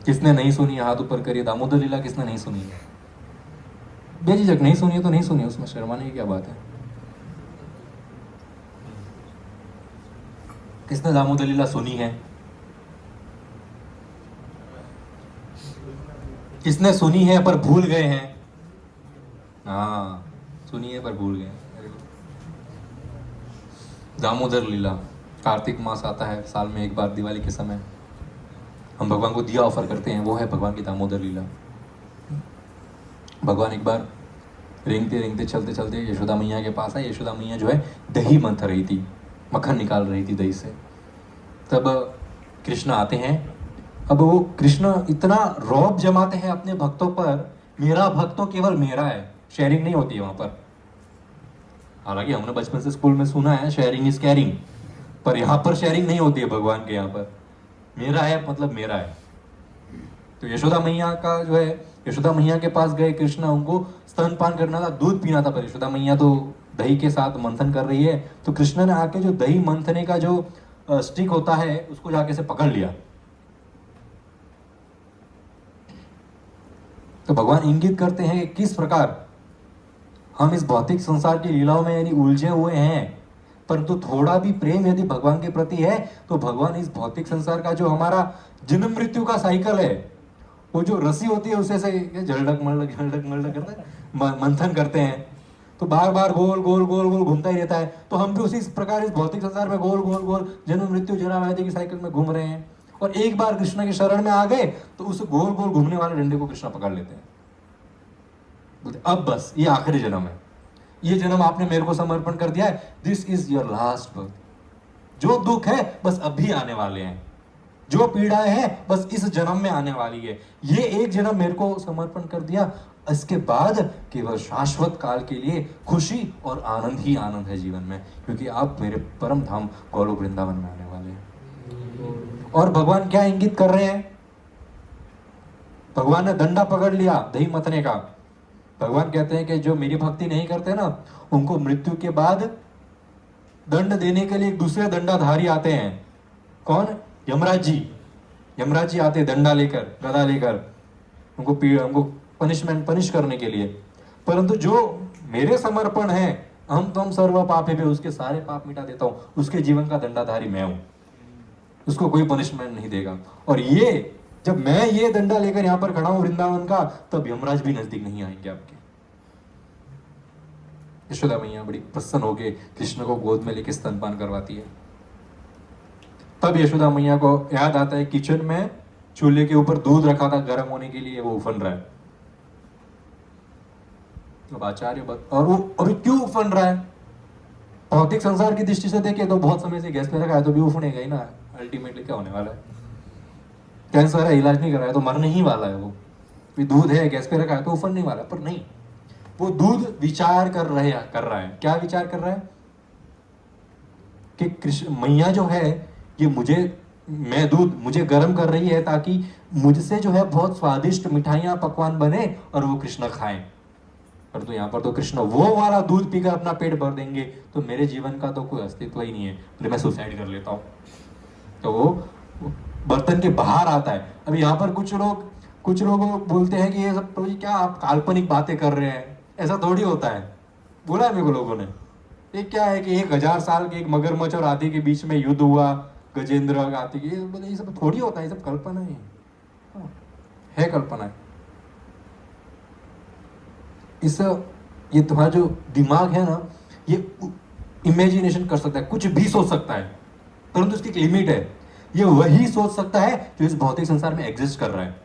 किसने नहीं सुनी है हाथ ऊपर करिए। दामोदर लीला किसने नहीं सुनी है? बेझिझक नहीं सुनी है तो नहीं सुनी, उसमें शर्माने की क्या बात है। किसने दामोदर लीला सुनी है? किसने सुनी है पर भूल गए हैं? हाँ, सुनी है पर भूल गए। दामोदर लीला, कार्तिक मास आता है साल में एक बार, दिवाली के समय हम भगवान को दिया ऑफर करते हैं, वो है भगवान की दामोदर लीला। भगवान एक बार रेंगते रेंगते चलते चलते यशोदा मैया के पास आए। यशोदा मैया जो है दही मंथ रही थी, मक्खन निकाल रही थी दही से। तब कृष्ण आते हैं। अब वो कृष्ण इतना रौब जमाते हैं अपने भक्तों पर, मेरा भक्त तो केवल मेरा है, शेयरिंग नहीं होती है वहां पर। हालांकि हमने बचपन से स्कूल में सुना है शेयरिंग इज कैरिंग, पर यहाँ पर शेयरिंग नहीं होती है भगवान के यहाँ पर। मेरा है मतलब मेरा है। तो यशोदा मैया का जो है, यशोदा मैया के पास गए कृष्ण, उनको स्तनपान करना था, दूध पीना था, पर यशोदा मैया तो दही के साथ मंथन कर रही है। तो कृष्ण ने आके जो दही मंथने का जो स्टिक होता है उसको जाके से पकड़ लिया। तो भगवान इंगित करते हैं कि किस प्रकार हम इस भौतिक संसार की लीलाओं में यानी उलझे हुए हैं, परंतु थोड़ा भी प्रेम यदि भगवान के प्रति है तो भगवान इस भौतिक संसार का जो हमारा जन्म मृत्यु का साइकिल है, वो जो रस्सी होती है उसे से झलडक मलडक करते हैं, मंथन करते हैं, तो बार बार गोल गोल गोल गोल घूमता ही रहता है। तो हम भी उसी प्रकार इस भौतिक संसार में गोल गोल गोल जन्म मृत्यु जरा व्याधि की साइकिल में घूम रहे हैं। और एक बार कृष्ण के शरण में आ गए तो उस गोल गोल घूमने वाले डंडे को कृष्ण पकड़ लेते हैं, बोलते अब बस ये आखिरी जन्म है, ये जन्म आपने मेरे को समर्पण कर दिया है, this is your last birth. जो दुख है बस अभी आने वाले हैं, जो पीड़ाएं हैं बस इस जन्म में आने वाली है, ये एक जन्म मेरे को समर्पण कर दिया, इसके बाद केवल शाश्वत काल के लिए खुशी और आनंद ही आनंद है जीवन में, क्योंकि आप मेरे परम धाम गोलोक वृंदावन में आने वाले हैं। और भगवान क्या इंगित कर रहे हैं? भगवान ने डंडा पकड़ लिया दही मतने का। भगवान कहते हैं कि जो मेरी भक्ति नहीं करते ना, उनको मृत्यु के बाद दंड देने के लिए एक दूसरे दंडाधारी आते हैं। कौन? यमराज जी। यमराज जी आते दंडा लेकर, गदा लेकर, उनको पनिश करने के लिए। परंतु जो मेरे समर्पण है, हम तुम सर्व पापे भी, उसके सारे पाप मिटा देता हूं, उसके जीवन का दंडाधारी मैं हूं, उसको कोई पनिशमेंट नहीं देगा। और ये जब मैं ये डंडा लेकर यहां पर खड़ा हूं वृंदावन का, तब यमराज भी नजदीक नहीं आएंगे आपके। यशोदा मैया बड़ी प्रसन्न होके कृष्ण को गोद में लेके स्तनपान करवाती है। तब यशोदा मैया को याद आता है किचन में चूल्हे के ऊपर दूध रखा था गर्म होने के लिए, वो उफन रहा है। अब आचार्य और वो अभी क्यों उफन रहा है? भौतिक संसार की दृष्टि से देखे तो बहुत समय से गैस पे रखा है तो भी उफनेगा ही ना, अल्टीमेटली क्या होने वाला है? कैंसर है, इलाज नहीं कर रहा है तो मरने ही वाला है वो। दूध है, गैस पे रखा है तो उफन नहीं वाला। पर नहीं, वो दूध विचार कर रहा है। क्या विचार कर रहा है? कि कृष्ण मैया जो है ये मुझे गर्म कर रही है ताकि मुझसे जो है बहुत स्वादिष्ट मिठाइयां पकवान बने और वो कृष्ण खाएं। पर तो यहाँ पर तो कृष्ण वो वाला दूध पीकर अपना पेट भर देंगे तो मेरे जीवन का तो कोई अस्तित्व ही नहीं है, तो मैं सुसाइड कर लेता हूँ। तो वो बर्तन के बाहर आता है। अब यहाँ पर कुछ लोग बोलते हैं कि ये सब तो क्या आप काल्पनिक बातें कर रहे हैं, ऐसा थोड़ी होता है। बोला है मेरे को लोगों ने, ये क्या है कि 1000 साल के एक मगरमच्छ और हाथी के बीच में युद्ध हुआ, गजेंद्र हाथी की, ये सब थोड़ी होता है, ये सब कल्पना है कल्पना है। ये तुम्हारा जो दिमाग है ना, ये इमेजिनेशन कर सकता है, कुछ भी सोच सकता है, परंतु उसकी एक लिमिट है। ये वही सोच सकता है जो इस भौतिक संसार में एग्जिस्ट कर रहा है।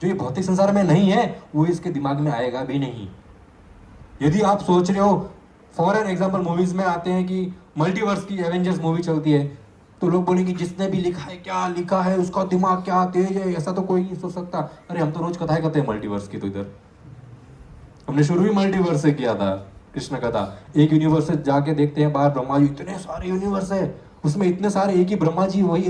जो ये भौतिक संसार में नहीं है वो इसके दिमाग में आएगा भी नहीं। यदि आप सोच रहे हो, फॉर एन एग्जाम्पल मूवीज में आते हैं कि मल्टीवर्स की एवेंजर्स मूवी चलती है, तो लोग बोलेंगे जिसने भी लिखा है क्या लिखा है, उसका दिमाग क्या तेज है, ऐसा तो कोई नहीं सोच सकता। अरे हम तो रोज कथाएं करते हैं मल्टीवर्स की, तो इधर हमने शुरू भी मल्टीवर्स से किया था कृष्ण कथा। एक यूनिवर्स से जाके देखते हैं बाहर ब्रह्मा जी, इतने सारे यूनिवर्स है, उसमें इतने सारे एक ही ब्रह्मा जी, वही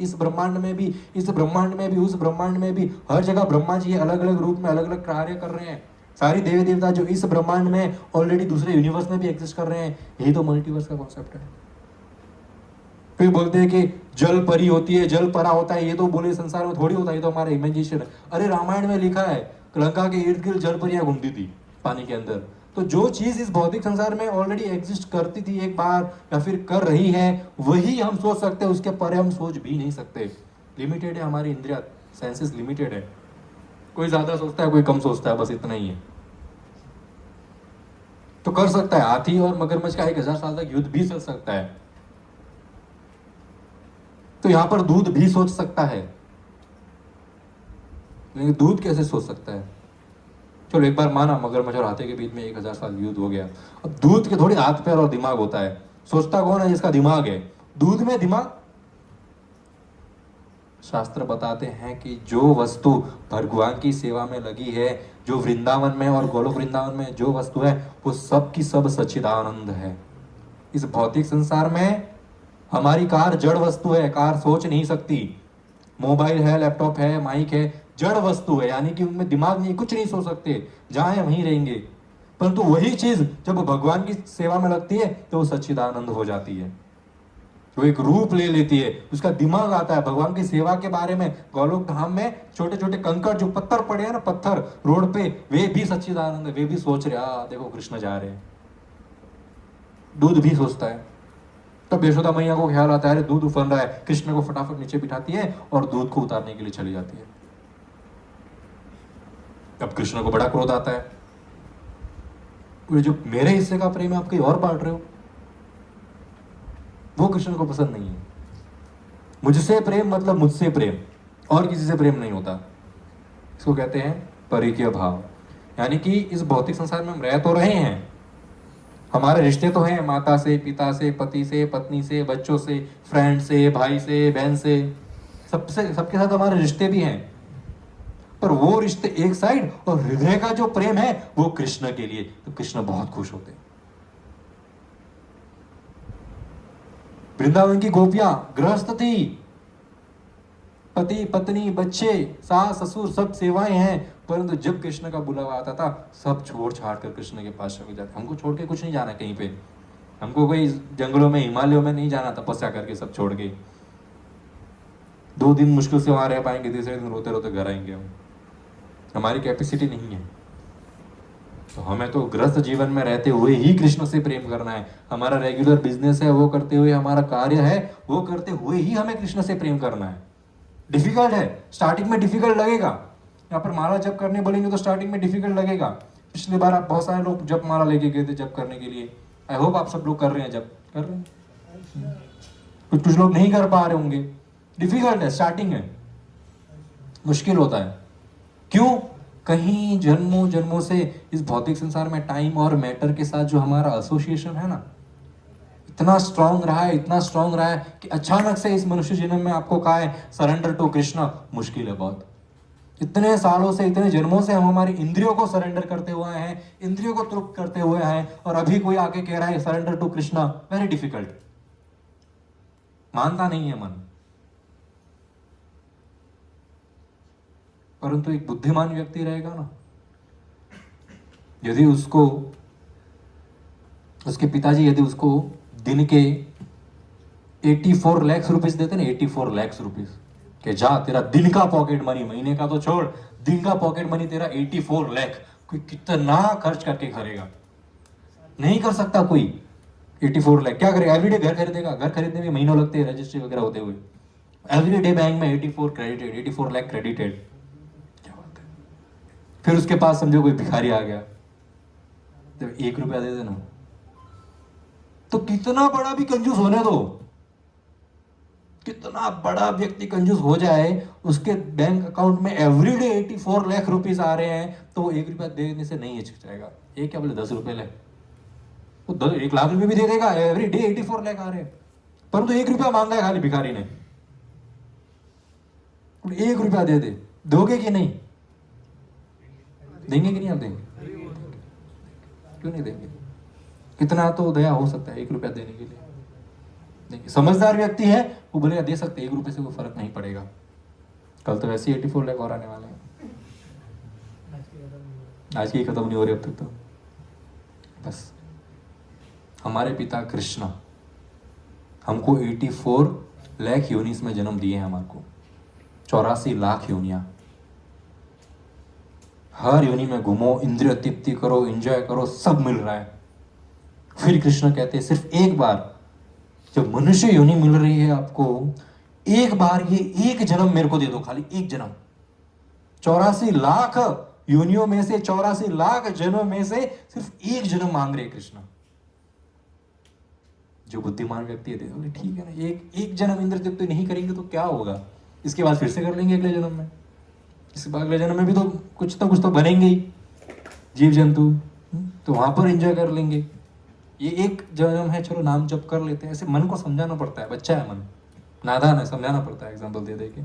इस ब्रह्मांड में भी, इस ब्रह्मांड में भी, उस ब्रह्मांड में भी, हर जगह ब्रह्मा जी अलग अलग रूप में अलग अलग कार्य कर रहे हैं। सारी देवी देवता जो इस ब्रह्मांड में ऑलरेडी दूसरे यूनिवर्स में भी एग्जिस्ट कर रहे हैं। यही तो मल्टीवर्स का कॉन्सेप्ट है। फिर बोलते हैं कि जल परी होती है, जल परा होता है, ये तो बोले संसार में थोड़ी होता है, ये तो हमारा इमेजिनेशन है। अरे रामायण में लिखा है लंका के इर्द गिर्द जल परियां घूमती थी पानी के अंदर। तो जो चीज इस भौतिक संसार में ऑलरेडी एग्जिस्ट करती थी एक बार या फिर कर रही है, वही हम सोच सकते हैं, उसके परे हम सोच भी नहीं सकते। लिमिटेड है हमारी इंद्रिया, सेंसेस लिमिटेड है। कोई ज्यादा सोचता है, कोई कम सोचता है, बस इतना ही है। तो कर सकता है हाथी और मगरमच्छ का 1000 साल तक युद्ध भी चल सकता है। तो यहां पर दूध भी सोच सकता है, लेकिन दूध कैसे सोच सकता है? चलो एक बार माना मगरमच्छ और हाथी के बीच में 1000 साल युद्ध हो गया। अब दूध के थोड़ी हाथ पैर और दिमाग होता है, सोचता कौन है? जिसका दिमाग है। दूध में दिमाग शास्त्र बताते हैं कि जो वस्तु भगवान की सेवा में लगी है, जो वृंदावन में और गोलोक वृंदावन में जो वस्तु है, वो सब की सब सच्चिदानंद है। इस भौतिक संसार में हमारी कार जड़ वस्तु है, कार सोच नहीं सकती। मोबाइल है, लैपटॉप है, माइक है, जड़ वस्तु है, यानी कि उनमें दिमाग नहीं, कुछ नहीं सोच सकते, जहां है वहीं रहेंगे। परंतु वही चीज जब भगवान की सेवा में लगती है तो वो सच्चिदानंद हो जाती है, वो एक रूप ले लेती है, उसका दिमाग आता है भगवान की सेवा के बारे में। गोलोक धाम में छोटे छोटे कंकड़ जो पत्थर पड़े हैं ना, पत्थर रोड पे, वे भी सच्चिदानंद है, वे भी सोच रहे देखो कृष्ण जा रहे हैं। दूध भी सोचता है। तब यशोदा मैया को ख्याल आता है अरे दूध उफन रहा है, कृष्ण को फटाफट नीचे बिठाती है और दूध को उतारने के लिए चली जाती है। तब कृष्ण को बड़ा क्रोध आता है, जो मेरे हिस्से का प्रेम है आप कहीं और बांट रहे हो। वो कृष्ण को पसंद नहीं है। मुझसे प्रेम मतलब मुझसे प्रेम, और किसी से प्रेम नहीं होता। इसको कहते हैं परिकीय भाव। यानी कि इस भौतिक संसार में हम रह तो रहे हैं, हमारे रिश्ते तो हैं माता से, पिता से, पति से, पत्नी से, बच्चों से, फ्रेंड से, भाई से, बहन से, सबके साथ हमारे रिश्ते भी हैं। पर वो रिश्ते एक साइड, और हृदय का जो प्रेम है वो कृष्ण के लिए, तो कृष्ण बहुत खुश होते हैं। वृंदावन की गोपियां गृहस्थ थी, पति पत्नी बच्चे सास ससुर सब सेवाएं हैं, परंतु जब कृष्ण का बुलावा आता था सब छोड़ छाड़ कर कृष्ण के पास चले जाते। हमको छोड़ के कुछ नहीं जाना कहीं पे, हमको कोई जंगलों में हिमालयों में नहीं जाना, तपस्या करके सब छोड़ के 2 दिन मुश्किल से वहां रह पाएंगे, तीसरे दिन रोते रोते घर आएंगे हम, हमारी कैपेसिटी नहीं है। तो हमें तो गृहस्थ जीवन में रहते हुए ही कृष्ण से प्रेम करना है। हमारा रेगुलर बिजनेस है वो करते हुए, हमारा कार्य है वो करते हुए ही हमें कृष्ण से प्रेम करना है। डिफिकल्ट है, स्टार्टिंग में डिफिकल्ट लगेगा। यहाँ पर माला जप करने बोलेंगे तो स्टार्टिंग में डिफिकल्ट लगेगा। पिछली बार आप बहुत सारे लोग जप माला लेके गए थे जप करने के लिए। आई होप आप सब लोग कर रहे हैं, जप कर रहे हैं। कुछ लोग नहीं कर पा रहे होंगे। डिफिकल्ट है, स्टार्टिंग है, मुश्किल होता है। क्यों? कहीं जन्मों जन्मों से इस भौतिक संसार में टाइम और मैटर के साथ जो हमारा एसोसिएशन है ना, इतना स्ट्रांग रहा है, इतना स्ट्रांग रहा है कि अचानक से इस मनुष्य जन्म में आपको कहा है सरेंडर टू कृष्ण, मुश्किल है बहुत। इतने सालों से, इतने जन्मों से हम हमारी इंद्रियों को सरेंडर करते हुए हैं, इंद्रियों को तृप्त करते हुए हैं, और अभी कोई आके कह रहा है surrender to Krishna, very difficult. मानता नहीं है मन। परंतु एक बुद्धिमान व्यक्ति रहेगा ना, यदि उसको उसके पिताजी यदि उसको दिन के 84 लाख रुपीस देते ना, 84 लाख रुपीस, कि जा तेरा दिन का पॉकेट मनी, महीने का तो छोड़, दिन का पॉकेट मनी तेरा 84 लाख, कोई कितना खर्च करके करेगा? नहीं कर सकता कोई। 84 लाख क्या करेगा? एवरीडे घर खरीदेगा, घर खरीदने में महीनों लगते हैं रजिस्ट्री वगैरह होते हुए। एवरीडे बैंक में 84 क्रेडिटेड, 84 लाख क्रेडिटेड। क्या बात है। फिर उसके पास समझो कोई भिखारी आ गया, तो 1 रुपया दे देना, तो कितना बड़ा भी कंजूस होने दो, कितना बड़ा व्यक्ति कंजूस हो जाए, उसके बैंक अकाउंट में एवरीडे 84 लाख रुपीस आ रहे हैं, तो वो 1 रुपया देने से नहीं हिचकिचाएगा। ये क्या बोले 10 रुपए ले, वो 1 लाख रुपए भी दे देगा। एवरीडे 84 लाख आ रहे हैं, परंतु 1 रुपया मांगा है खाली भिखारी ने। 1 रुपया दे दे, दोगे कि नहीं? देंगे कि नहीं? आप देंगे? क्यों नहीं देंगे? कितना तो दया हो सकता है 1 रुपया देने के लिए। देखिए, समझदार व्यक्ति है वो बोलेगा दे सकते, 1 रुपये से कोई फर्क नहीं पड़ेगा। कल तो वैसे 84 लाख और आने वाले हैं, आज की खत्म नहीं हो रही अब तक तो। बस हमारे पिता कृष्ण हमको 84 लाख योनिस में जन्म दिए हैं, हमारे को 84 लाख योनियां। हर योनि में घूमो, इंद्रिय तृप्ति करो, एंजॉय करो, सब मिल रहा है। फिर कृष्ण कहते हैं सिर्फ एक बार जब मनुष्य योनि मिल रही है आपको, एक बार ये एक जन्म मेरे को दे दो, खाली एक जन्म। 84 लाख योनियों में से, 84 लाख जन्मों में से सिर्फ एक जन्म मांग रहे कृष्ण। जो बुद्धिमान व्यक्ति है बोले ठीक है ना, एक जन्म इंद्र तृप्ति नहीं करेंगे तो क्या होगा, इसके बाद फिर से कर लेंगे अगले जन्म में। इसके बाद अगले जन्म में भी तो कुछ तो बनेंगे ही जीव जंतु, तो वहां पर एंजॉय कर लेंगे। ये एक जन्म है, चलो नाम जप कर लेते हैं। ऐसे मन को समझाना पड़ता है, बच्चा है मन, नादान है, समझाना पड़ता है एग्जाम्पल दे दे के।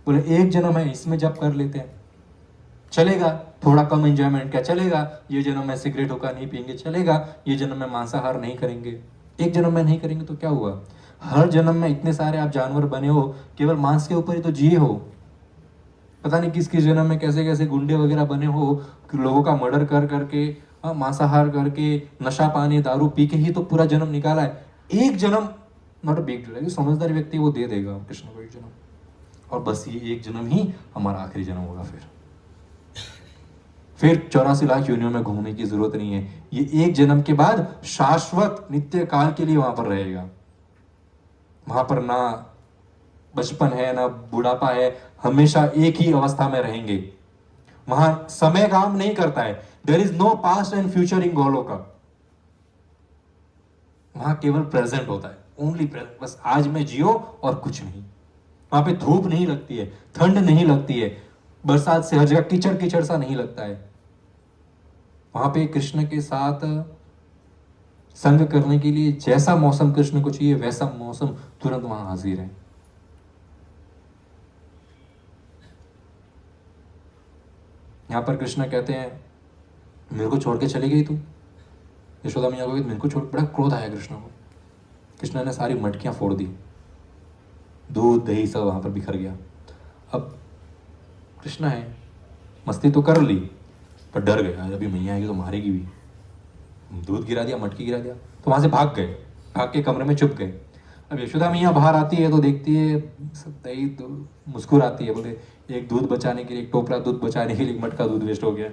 बोले एक जन्म है इसमें जब कर लेते हैं, चलेगा, थोड़ा कम एंजॉयमेंट क्या चलेगा, ये जन्म में सिगरेट होगा नहीं पियेंगे चलेगा, ये जन्म में मांसाहार नहीं करेंगे, एक जन्म में नहीं करेंगे तो क्या हुआ। हर जन्म में इतने सारे आप जानवर बने हो, केवल मांस के ऊपर ही तो जिए हो, पता नहीं किस किस जन्म में कैसे कैसे गुंडे वगैरह बने हो, कि लोगों का मर्डर कर करके, मांसाहार करके, नशा पानी दारू पी के ही तो पूरा जन्म निकाला है। एक जन्म नॉट अ बिग डील है, समझदार व्यक्ति वो दे देगा कृष्ण को एक जन्म, और बस ये एक जन्म ही हमारा आखिरी जन्म होगा। फिर 84 लाख योनियों में घूमने की जरूरत नहीं है, ये एक जन्म के बाद शाश्वत नित्य काल के लिए वहां पर रहेगा। वहां पर ना बचपन है ना बुढ़ापा है, हमेशा एक ही अवस्था में रहेंगे। वहां समय काम नहीं करता है, there is no past and future in Goloka. वहां केवल प्रेजेंट होता है, ओनली प्रेजेंट, बस आज में जियो और कुछ नहीं। वहां पे धूप नहीं लगती है, ठंड नहीं लगती है, बरसात से हर जगह कीचड़ कीचड़ सा नहीं लगता है। वहां पे कृष्ण के साथ संग करने के लिए जैसा मौसम कृष्ण को चाहिए वैसा मौसम तुरंत वहां हाजिर है। यहां पर कृष्ण कहते हैं मेरे को छोड़ के चली गई तू, यशोदा मैया को मेरे को छोड़, बड़ा क्रोध आया कृष्ण को। कृष्ण ने सारी मटकियां फोड़ दी, दूध दही सब वहां पर बिखर गया। अब कृष्ण है, मस्ती तो कर ली पर डर गया, अभी मैया आएगी तो मारेगी भी, दूध गिरा दिया, मटकी गिरा दिया, तो वहां से भाग गए, भाग के कमरे में चुप गए। अब यशोदा मैया बाहर आती है तो देखती है दही, तो मुस्कुराती है, बोले एक दूध बचाने के लिए, एक टोकरा दूध बचाने के लिए एक मटका दूध वेस्ट हो गया।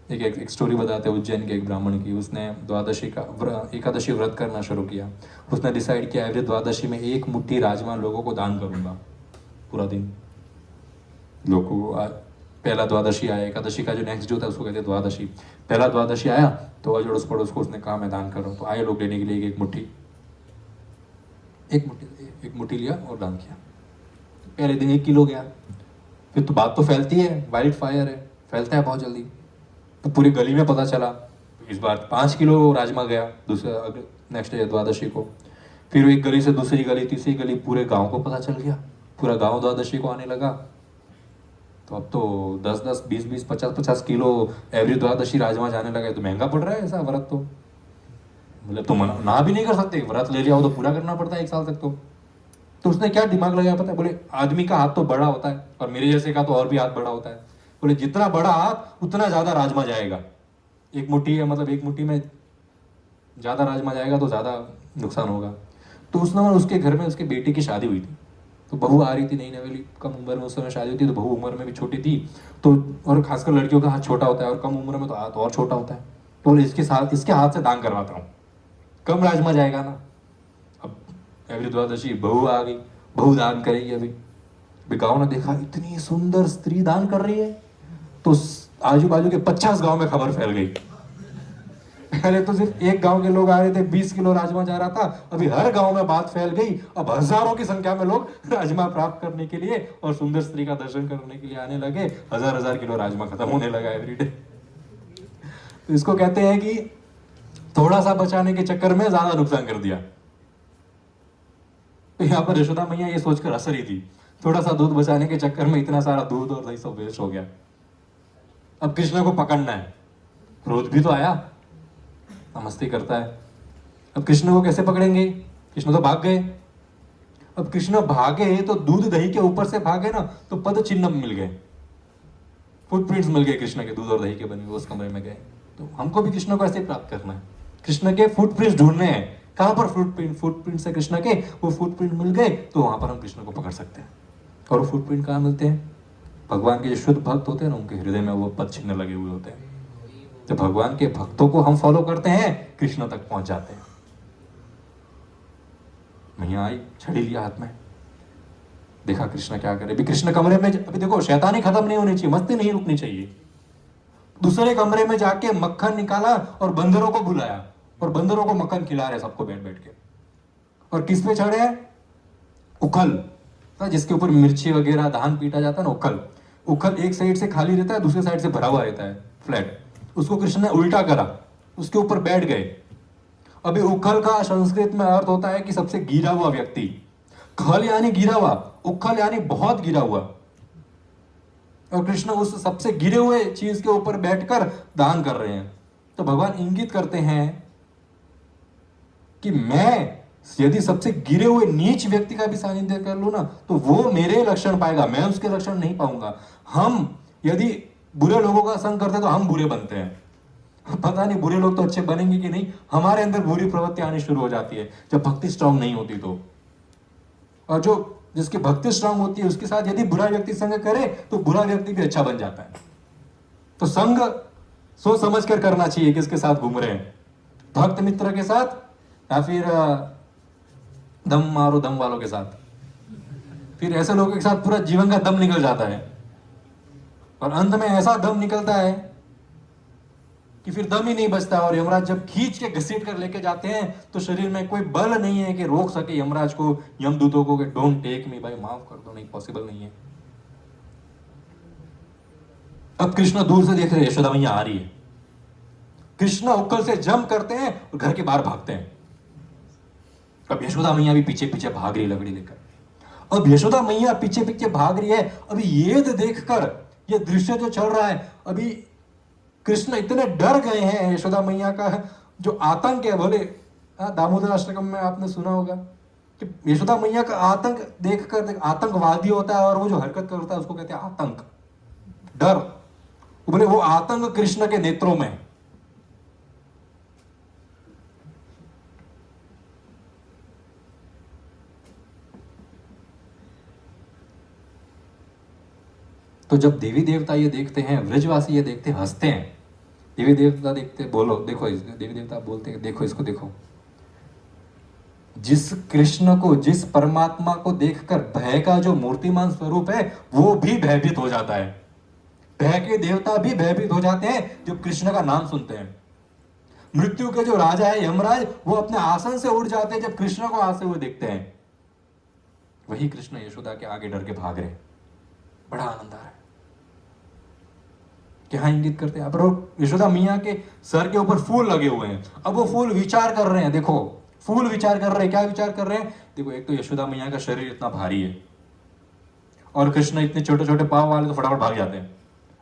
एक स्टोरी बताते हैं उज्जैन के एक ब्राह्मण की, उसने द्वादशी का एकादशी व्रत करना शुरू किया। उसने डिसाइड किया एवरी द्वादशी में एक मुट्ठी राजमा लोगों को दान करूंगा, पूरा दिन लोगों को। पहला द्वादशी आया, एकादशी का जो नेक्स्ट जो था उसको कहते हैं द्वादशी। पहला द्वादशी आया तो अड़ोस पड़ोस को उसने कहा मैं दान कर रहा हूँ, तो आए लोग लेने के लिए एक मुट्ठी लिया और दान किया। पहले दिन 1 किलो गया, फिर तो बात तो फैलती है, वाइल्ड फायर है, फैलता है बहुत जल्दी, तो पूरी गली में पता चला। इस बार 5 किलो राजमा गया दूसरे नेक्स्ट डे द्वादशी को। फिर एक गली से दूसरी गली, तीसरी गली, पूरे गांव को पता चल गया, पूरा गांव द्वादशी को आने लगा। तो अब तो 10-10, 20-20, 50-50 किलो एवरी द्वादशी राजमा जाने लगा, तो महंगा पड़ रहा है ऐसा व्रत। तो मतलब तो ना भी नहीं कर सकते, व्रत ले लिया हो तो पूरा करना पड़ता है 1 साल तक। तो उसने क्या दिमाग लगाया पता है, बोले आदमी का हाथ तो बड़ा होता है और मेरे जैसे का तो और भी हाथ बड़ा होता है, बोले जितना बड़ा हाथ उतना ज्यादा राजमा जाएगा। एक मुट्ठी है, मतलब एक मुट्ठी में ज्यादा राजमा जाएगा तो ज्यादा नुकसान होगा। तो उसने उसके घर में उसके बेटी की शादी हुई थी, तो बहू आ रही थी नई नवेली, कम उम्र में उस समय शादी होती, तो बहू उम्र में भी छोटी थी, तो और खासकर लड़कियों का हाथ छोटा होता है और कम उम्र में तो हाथ और छोटा होता है। तो बोले इसके हाथ से दान करवाता हूँ, कम राजमा जाएगा ना। अब एवरी द्वादशी बहू आ गई, बहू दान करेगी। अभी गाँव ने देखा इतनी सुंदर स्त्री दान कर रही है, तो आजू बाजू के 50 गांव में खबर फैल गई। पहले तो सिर्फ एक गांव के लोग आ रहे थे, 20 किलो राजमा जा रहा था, अभी हर गांव में बात फैल गई। अब हजारों की संख्या में लोग राजमा प्राप्त करने के लिए और सुंदर स्त्री का दर्शन करने के लिए आने लगे। 1000 किलो राजमा खत्म होने लगा एवरीडे। तो इसको कहते हैं कि थोड़ा सा बचाने के चक्कर में ज्यादा नुकसान कर दिया। तो यहाँ पर यशोदा मैया ये सोचकर हंस रही थी, थोड़ा सा दूध बचाने के चक्कर में इतना सारा दूध और दही सब वेस्ट हो गया। अब कृष्ण को पकड़ना है, क्रोध भी तो आया, मस्ती करता है। अब कृष्ण को कैसे पकड़ेंगे, कृष्ण तो भाग गए। अब कृष्ण भागे तो दूध दही के ऊपर से भागे ना, तो पद चिन्ह मिल गए, फुटप्रिंट्स मिल गए कृष्ण के, दूध और दही के बने हुए उस कमरे में गए। तो हमको भी कृष्ण को ऐसे प्राप्त करना है, कृष्ण के फुटप्रिंट्स ढूंढने हैं। कहां पर फुटप्रिंट से कृष्ण के, वो फुटप्रिंट मिल गए तो वहां पर हम कृष्ण को पकड़ सकते हैं। और वो फुटप्रिंट कहां मिलते हैं, भगवान के जो शुद्ध भक्त होते हैं ना, उनके हृदय में वो पद चिन्ह लगे हुए होते हैं। जब भगवान के भक्तों को हम फॉलो करते हैं, कृष्ण तक पहुंच जाते हैं। मैया आई, छड़ी लिया हाथ में, देखा कृष्ण क्या करे। अभी कृष्ण कमरे में, अभी देखो शैतानी खत्म नहीं होनी चाहिए, मस्ती नहीं रुकनी चाहिए। दूसरे कमरे में जाके मक्खन निकाला और बंदरों को बुलाया, और बंदरों को मक्खन खिला रहे सबको बैठ बैठ के। और किस पे चढ़े हैं, उखल, जिसके ऊपर मिर्ची वगैरह धान पीटा जाता है ना, उखल। उखल एक साइड से खाली रहता है, दूसरे साइड से भरा हुआ रहता है, फ्लैट। उसको कृष्ण ने उल्टा करा, उसके ऊपर बैठ गए अभी उखल का संस्कृत में अर्थ होता है कि सबसे गिरा हुआ व्यक्ति। खल यानी गिरा हुआ, उखल यानी बहुत गिरा हुआ। और कृष्ण उस सबसे गिरे हुए चीज के ऊपर बैठकर दान कर रहे हैं। तो भगवान इंगित करते हैं कि मैं यदि सबसे गिरे हुए नीच व्यक्ति का भी सानिध्य कर लूं ना, तो वो मेरे लक्षण पाएगा, मैं उसके लक्षण नहीं पाऊंगा। हम यदि बुरे लोगों का संग करते तो हम बुरे बनते हैं। पता नहीं बुरे लोग तो अच्छे बनेंगे कि नहीं, हमारे अंदर बुरी प्रवृत्ति आनी शुरू हो जाती है जब भक्ति स्ट्रांग नहीं होती तो। और जो जिसकी भक्ति स्ट्रांग होती है उसके साथ यदि बुरा व्यक्ति संग करे तो बुरा व्यक्ति भी अच्छा बन जाता है। तो संग सोच समझ कर करना चाहिए किसके साथ घूम रहे हैं, भक्त मित्र के साथ या फिर दम मारो दम वालों के साथ। फिर ऐसे लोगों के साथ पूरा जीवन का दम निकल जाता है और अंत में ऐसा दम निकलता है कि फिर दम ही नहीं बचता। और यमराज जब खींच के घसीट कर लेके जाते हैं तो शरीर में कोई बल नहीं है कि रोक सके यमराज को, यमदूतों को कि डोंट टेक मी, भाई माफ कर दो, नहीं पॉसिबल नहीं है। अब कृष्ण दूर से देख रहे हैं यशोदा मैया आ रही है। कृष्ण उक्कल से जंप करते हैं और घर के बाहर भागते हैं। अब यशोदा मैया भी पीछे पीछे भाग रही लकड़ी लेकर। अब यशोदा मैया पीछे पीछे भाग रही है। अभी ये देखकर ये दृश्य जो चल रहा है, अभी कृष्ण इतने डर गए हैं। यशोदा मैया का जो आतंक है, बोले दामोदर अष्टकम में आपने सुना होगा कि यशोदा मैया का आतंक देखकर, आतंकवादी होता है और वो जो हरकत करता है उसको कहते हैं आतंक, डर। बोले वो आतंक कृष्ण के नेत्रों में। तो जब देवी देवता ये देखते हैं, व्रजवासी ये देखते हैं, हंसते हैं। देवी देवता देखते, बोलो देखो, देवी देवता बोलते हैं देखो इसको देखो। जिस कृष्ण को, जिस परमात्मा को देखकर भय का जो मूर्तिमान स्वरूप है वो भी भयभीत हो जाता है। भय के देवता भी भयभीत हो जाते हैं जब कृष्ण का नाम सुनते हैं। मृत्यु के जो राजा है यमराज, वो अपने आसन से उड़ जाते हैं जब कृष्ण को आते हुए देखते हैं। वही कृष्ण यशोदा के आगे डर के भाग रहे। बड़ा आनंद आ रहा है। क्या इंगित करते हैं? अब यशोदा मियाँ के सर के ऊपर फूल लगे हुए हैं। अब वो फूल विचार कर रहे हैं। देखो फूल विचार कर रहे हैं। क्या विचार कर रहे हैं? देखो, एक तो यशोदा मैया का शरीर इतना भारी है और कृष्ण इतने छोटे छोटे पांव वाले, तो फटाफट भाग जाते हैं।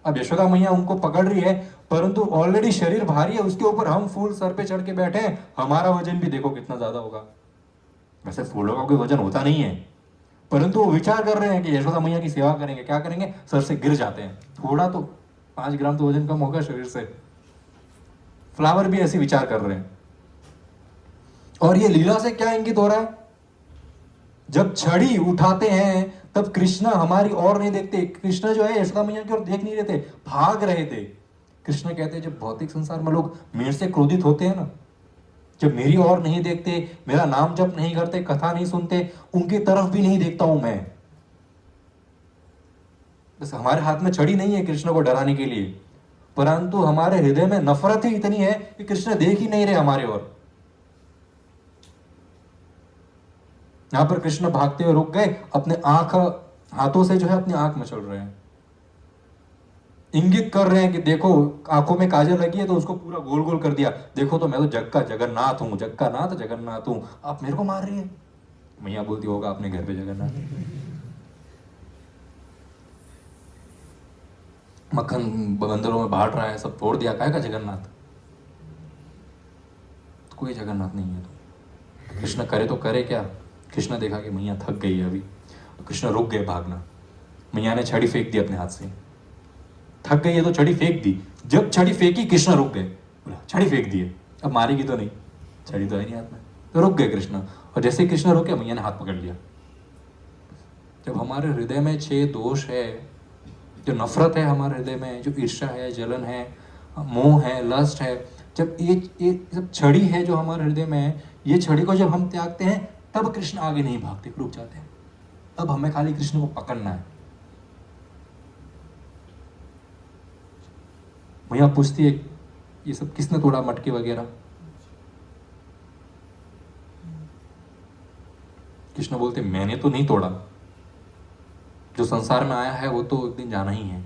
अब यशोदा मैया उनको पकड़ रही है, परंतु ऑलरेडी शरीर भारी है, उसके ऊपर हम फूल सर पे चढ़ के बैठे हैं, हमारा वजन भी देखो कितना ज्यादा होगा। वैसे फूलों का कोई वजन होता नहीं है, परंतु वो विचार कर रहे हैं कि यशोदा मैया की सेवा करेंगे। क्या करेंगे? सर से गिर जाते हैं, थोड़ा तो 5 ग्राम तो वजन कम होगा शरीर से। फ्लावर भी ऐसे विचार कर रहे हैं। और ये लीला से क्या इंगित हो रहा है? जब छड़ी उठाते हैं तब कृष्ण हमारी ओर नहीं देखते। कृष्ण जो है यशोदा मैया की ओर देख नहीं रहे थे, भाग रहे थे। कृष्ण कहते हैं जब भौतिक संसार में लोग मेरे से क्रोधित होते हैं ना, जब मेरी ओर नहीं देखते, मेरा नाम जप नहीं करते, कथा नहीं सुनते, उनकी तरफ भी नहीं देखता हूं मैं। बस हमारे हाथ में छड़ी नहीं है कृष्ण को डराने के लिए, परंतु हमारे हृदय में नफरत ही इतनी है कि कृष्ण देख ही नहीं रहे हमारे ओर। यहां पर कृष्ण भागते हुए रुक गए, अपने आंख हाथों से जो है अपनी आंख मचल रहे हैं, इंगित कर रहे हैं कि देखो आंखों में काजल लगी है तो उसको पूरा गोल गोल कर दिया। देखो तो मैं तो जग का जगन्नाथ हूं, जग का नाथ जगन्नाथ हूं, आप मेरे को मार रही है। मैया बोलती होगा अपने घर पे जगन्नाथ, मक्खन बंदरों में बांट रहा है, सब तोड़ दिया, काहे का जगन्नाथ? कोई जगन्नाथ नहीं है। तो कृष्ण करे तो करे क्या? कृष्ण देखा कि मैया थक गई है अभी, तो कृष्ण रुक गए भागना। मैया ने छड़ी फेंक दी अपने हाथ से, थक गई है तो छड़ी फेंक दी। जब छड़ी फेंकी कृष्ण रुक गए, बोला छड़ी फेंक दी है, अब मारेगी तो नहीं, छड़ी तो है नहीं हाथ में, तो रुक गए कृष्ण। और जैसे कृष्ण रुके, मैया ने हाथ पकड़ लिया। जब हमारे हृदय में 6 दोष है, जो नफरत है हमारे हृदय में, जो ईर्ष्या है, जलन है, मोह है, लस्ट है, जब ये सब छड़ी है जो हमारे हृदय में है, ये छड़ी को जब हम त्यागते हैं तब कृष्ण आगे नहीं भागते, रुक जाते हैं। अब हमें खाली कृष्ण को पकड़ना है। मैया पूछती है ये सब किसने तोड़ा, मटके वगैरह? कृष्ण बोलते मैंने तो नहीं तोड़ा, जो संसार में आया है वो तो एक दिन जाना ही है।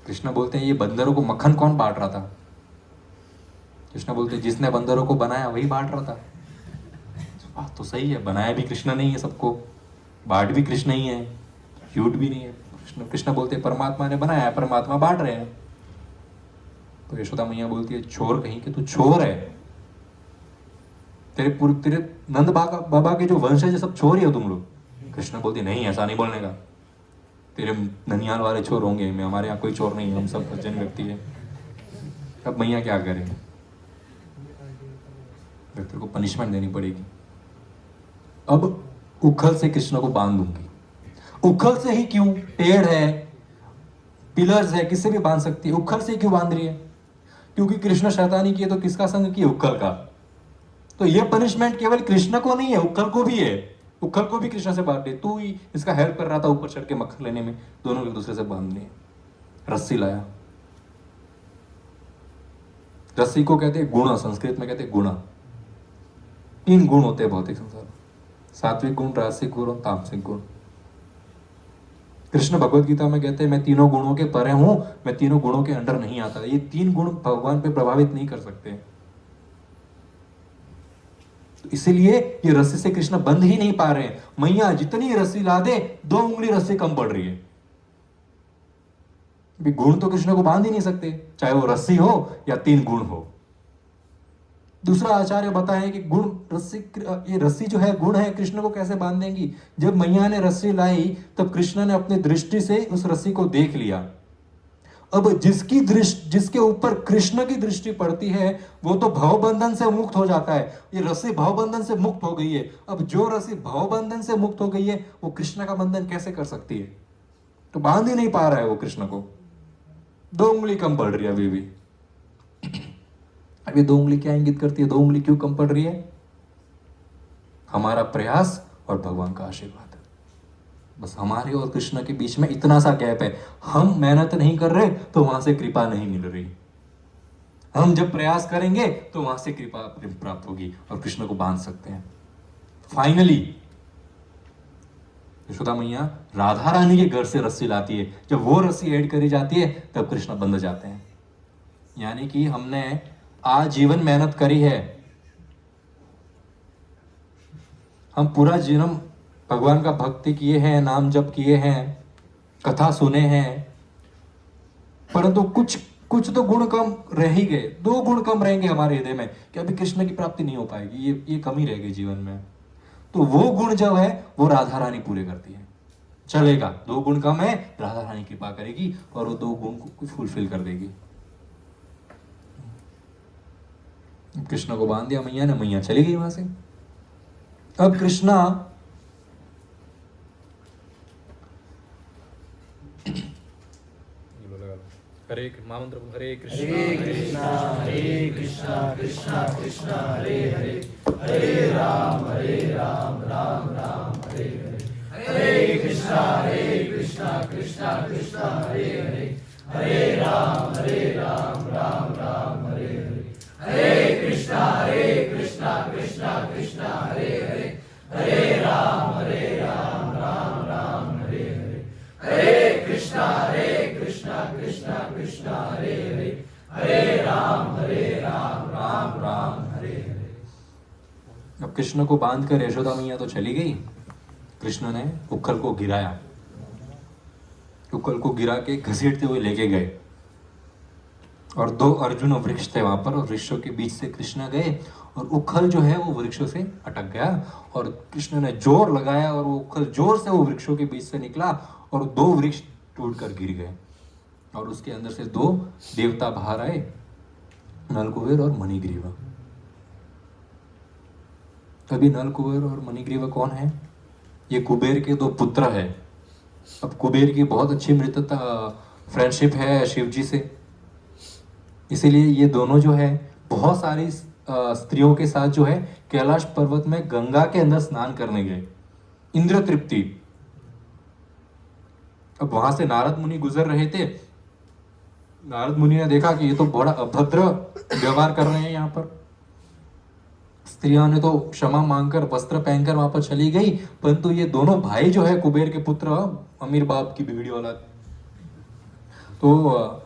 कृष्ण बोलते हैं ये बंदरों को मक्खन कौन बांट रहा था? कृष्ण बोलते हैं जिसने बंदरों को बनाया वही बांट रहा था। बात तो सही है, बनाया भी कृष्ण नहीं है सबको, बांट भी कृष्ण ही है, झूठ भी नहीं है। कृष्ण बोलते हैं परमात्मा ने बनाया, परमात्मा बांट रहे हैं। तो यशोदा मैया बोलती है चोर कहीं कि तू चोर है, तेरे नंद बाबा के जो वंश है सब चोर ही हो तुम लोग। कृष्ण बोलते नहीं, ऐसा नहीं बोलने का, तेरे ननियाल वाले चोर होंगे, मैं हमारे यहाँ कोई चोर नहीं है, हम सब सज्जन व्यक्ति है। अब मैया क्या करें, तेरे को पनिशमेंट देनी पड़ेगी। अब उखल से कृष्ण को बांध दूंगी। उखल से ही क्यों? पेड़ है, पिलर्स है, किससे भी बांध सकती है, उखल से क्यों बांध रही है? क्योंकि कृष्ण शैतानी किए तो किसका संग किए? उखल का। तो ये पनिशमेंट केवल कृष्ण को नहीं है, उखल को भी है। उखल को भी कृष्ण से बांध दे, तू ही इसका हेल्प कर रहा था ऊपर चढ़ के मक्खन लेने में, दोनों एक दूसरे से बांधने। रस्सी लाया। रस्सी को कहते हैं गुण, संस्कृत में कहते हैं गुण। 3 गुण होते हैं भौतिक संसार में, सात्विक गुण, राजसिक गुण और तामसिक गुण। कृष्ण भगवत गीता में कहते हैं मैं तीनों गुणों के परे हूं, मैं तीनों गुणों के अंडर नहीं आता। ये 3 गुण भगवान पे प्रभावित नहीं कर सकते, तो इसीलिए ये रस्सी से कृष्ण बंध ही नहीं पा रहे हैं। मैया जितनी रस्सी ला दे, 2 उंगली रस्सी कम पड़ रही है। गुण तो कृष्ण को बांध ही नहीं सकते, चाहे वो रस्सी हो या 3 गुण हो। दूसरा आचार्य बताएं कि गुण रस्सी, ये रस्सी जो है गुण है, कृष्ण को कैसे बांध देंगी? जब मैया ने रस्सी लाई तब कृष्ण ने अपनी दृष्टि से उस रस्सी को देख लिया। अब जिसके ऊपर कृष्ण की दृष्टि पड़ती है वो तो भवबंधन से मुक्त हो जाता है। ये रस्सी भवबंधन से मुक्त हो गई है। अब जो रस्सी भवबंधन से मुक्त हो गई है वो कृष्ण का बंधन कैसे कर सकती है? तो बांध ही नहीं पा रहा है वो कृष्ण को, 2 उंगली कम पड़ रही है अभी भी। अभी 2 उंगली क्या इंगित करती है? 2 उंगली क्यों कम पड़ रही है? हमारा प्रयास और भगवान का आशीर्वाद। बस हमारे और कृष्ण के बीच में इतना सा गैप है। हम मेहनत नहीं कर रहे तो वहां से कृपा नहीं मिल रही, हम जब प्रयास करेंगे तो वहां से कृपा प्राप्त होगी और कृष्ण को बांध सकते हैं। फाइनली यशोदा मैया राधा रानी के घर से रस्सी लाती है। जब वो रस्सी ऐड करी जाती है तब कृष्ण बंध जाते हैं। यानी कि हमने आजीवन मेहनत करी है, हम पूरा जीवन भगवान का भक्ति किए हैं, नाम जप किए हैं, कथा सुने हैं, परंतु कुछ तो गुण कम रह ही गए। 2 गुण कम रहेंगे हमारे हृदय में कि अभी कृष्ण की प्राप्ति नहीं हो पाएगी, ये कमी रह गई जीवन में। तो वो गुण जो है वो राधा रानी पूरे करती है। चलेगा, 2 गुण कम है, राधा रानी कृपा करेगी और वो 2 गुण को फुलफिल कर देगी। कृष्ण को बांध दिया मैया ने, मैया चली गई वहां से। अब कृष्णा हरे महामंत्र हरे कृष्णा कृष्णा कृष्णा हरे हरे, हरे राम राम राम हरे हरे, हरे कृष्णा कृष्णा कृष्णा हरे हरे, हरे राम राम राम हरे हरे, हरे कृष्णा कृष्णा कृष्णा हरे हरे, हरे राम राम राम हरे हरे, हरे कृष्णा कृष्णा कृष्णा हरे हरे, हरे राम राम राम हरे हरे। अब कृष्ण को बांधकर यशोदा मैया तो चली गई। कृष्ण ने उखल को गिराया, उखल को गिरा के घसीटते हुए लेके गए और 2 अर्जुन वृक्ष थे वहां पर, और वृक्षों के बीच से कृष्ण गए और उखल जो है वो वृक्षों से अटक गया और कृष्ण ने जोर लगाया और वो उखल जोर से वो वृक्षों के बीच से निकला और 2 वृक्ष टूटकर गिर गए और उसके अंदर से 2 देवता बाहर आए, नलकुबेर और मणिग्रीवा। अभी नलकुबेर और मणिग्रीवा कौन है? ये कुबेर के 2 पुत्र है। अब कुबेर की बहुत अच्छी मित्रता फ्रेंडशिप है शिव जी से, इसीलिए ये दोनों जो है बहुत सारी स्त्रियों के साथ जो है कैलाश पर्वत में गंगा के अंदर स्नान करने गए, इंद्र तृप्ति। अब वहां से नारद मुनि गुजर रहे थे। नारद मुनि ने देखा कि ये तो बड़ा अभद्र व्यवहार कर रहे हैं यहाँ पर। स्त्रियों ने तो क्षमा मांगकर वस्त्र पहनकर वहां पर चली गई, परंतु ये दोनों भाई जो है कुबेर के पुत्र, अमीर बाप की बिगड़ी औलाद, तो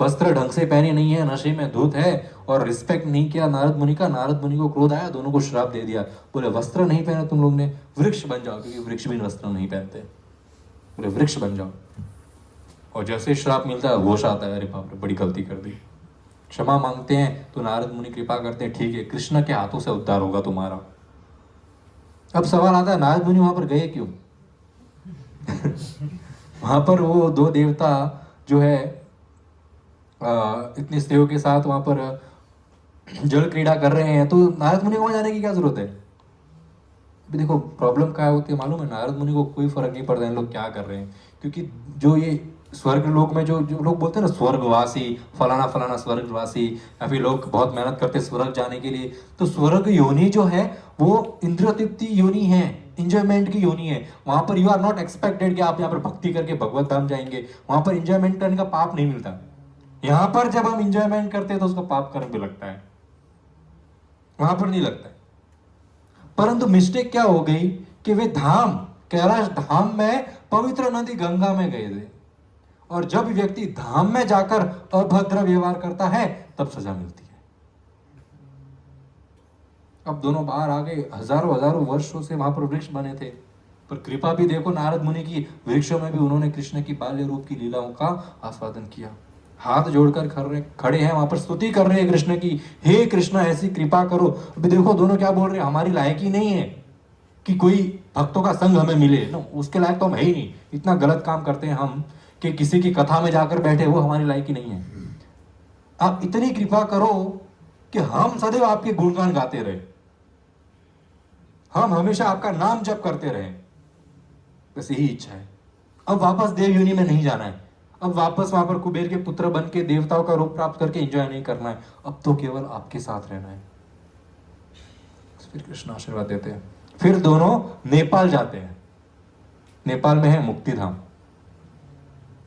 वस्त्र ढंग से पहने नहीं है, नशे में धुत है और रिस्पेक्ट नहीं किया नारद मुनि का। नारद मुनि को क्रोध आया, दोनों को श्राप दे दिया। बोले वस्त्र नहीं पहने तुम लोग ने, वृक्ष बन जाओ, क्योंकि वृक्ष भी वस्त्र नहीं पहनते। बोले वृक्ष बन जाओ। और जैसे श्राप मिलता है होश आता है, अरे बाप रे बड़ी गलती कर दी। क्षमा मांगते हैं तो नारद मुनि कृपा करते हैं, ठीक है कृष्ण के हाथों से उद्धार होगा तुम्हारा। अब सवाल आता है नारद मुनि वहां पर गए क्यों? वहां पर वो दो देवता जो है इतने स्नेह के साथ वहां पर जल क्रीड़ा कर रहे हैं, तो नारद मुनि को वहां जाने की क्या जरूरत है? अभी देखो प्रॉब्लम क्या होती है मालूम है, नारद मुनि को कोई फर्क नहीं पड़ता इन लोग क्या कर रहे हैं, क्योंकि जो ये स्वर्ग लोक में जो जो लोग बोलते हैं ना स्वर्गवासी, फलाना फलाना स्वर्गवासी, या फिर लोग बहुत मेहनत करते हैं स्वर्ग जाने के लिए, तो स्वर्ग योनि जो है वो इंद्रिय तृप्ति योनि है, इंजॉयमेंट की योनि है। वहां पर यू आर नॉट एक्सपेक्टेड कि आप यहाँ पर भक्ति करके भगवत धाम जाएंगे, वहां पर इंजॉयमेंट करने का पाप नहीं मिलता। यहाँ पर जब हम इंजॉयमेंट करते हैं तो उसका पाप कर्म भी लगता है, वहां पर नहीं लगता है। परंतु मिस्टेक क्या हो गई कि वे धाम कैलाश धाम में पवित्र नदी गंगा में गए थे, और जब व्यक्ति धाम में जाकर अभद्र व्यवहार करता है तब सजा मिलती है। अब दोनों बाहर आ गए, हजारों हजारों वर्षों से वहां पर वृक्ष बने थे, पर कृपा भी देखो नारद मुनि की, वृक्षों में भी उन्होंने कृष्ण की बाल्य रूप की लीलाओं का आस्वादन किया। हाथ जोड़कर खड़े हैं वहां पर, स्तुति कर रहे हैं कृष्ण की, हे कृष्ण ऐसी कृपा करो। अभी देखो दोनों क्या बोल रहे हैं, हमारी लायक ही नहीं है कि कोई भक्तों का संग हमें मिले, नो उसके लायक तो हम है ही नहीं। इतना गलत काम करते हैं हम कि किसी की कथा में जाकर बैठे, वो हमारी लायक ही नहीं है। आप इतनी कृपा करो कि हम सदैव आपके गुणगान गाते रहे, हम हमेशा आपका नाम जप करते रहे, बस यही इच्छा है। अब वापस देव योनि में नहीं जाना है, अब वापस वहां पर कुबेर के पुत्र बन के देवताओं का रूप प्राप्त करके एंजॉय नहीं करना है, अब तो केवल आपके साथ रहना है। फिर कृष्ण आशीर्वाद देते हैं। फिर दोनों नेपाल जाते हैं। नेपाल में है मुक्ति धाम,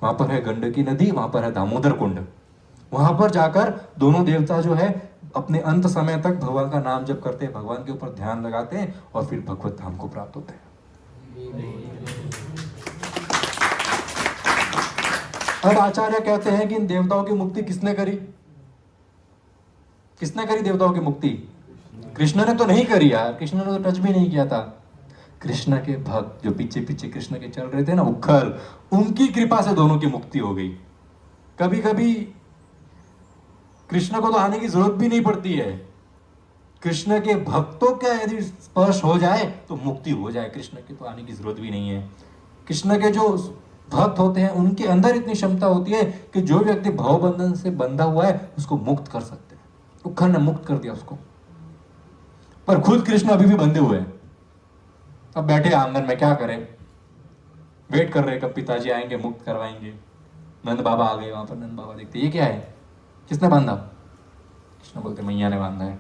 वहां पर है गंडकी नदी, वहां पर है दामोदर कुंड। वहां पर जाकर दोनों देवता जो है अपने अंत समय तक भगवान का नाम जप करते हैं, भगवान के ऊपर ध्यान लगाते हैं और फिर भगवत धाम को प्राप्त होते हैं। अब आचार्य कहते हैं कि इन देवताओं की मुक्ति किसने करी? किसने करी देवताओं की मुक्ति? कृष्ण ने तो नहीं करी यार, कृष्ण ने तो टच भी नहीं किया था। कृष्ण के भक्त जो पीछे पीछे कृष्ण के चल रहे थे ना उखल, उनकी कृपा से दोनों की मुक्ति हो गई। कभी कभी कृष्ण को तो आने की जरूरत भी नहीं पड़ती है, कृष्ण के भक्तों का यदि स्पर्श हो जाए तो मुक्ति हो जाए, कृष्ण की तो आने की जरूरत भी नहीं है। कृष्ण के जो भक्त होते हैं उनके अंदर इतनी क्षमता होती है कि जो व्यक्ति भवबंधन से बंधा हुआ है उसको मुक्त कर सकते हैं। उखल ने मुक्त कर दिया उसको, पर खुद कृष्ण अभी भी बंधे हुए हैं। अब बैठे आंगन में क्या करें, वेट कर रहे कब पिताजी आएंगे मुक्त करवाएंगे। नंद बाबा आ गए, वहां पर नंद बाबा देखते ये क्या है, किसने बांधा? कृष्ण बोलते मैया ने बांधा है।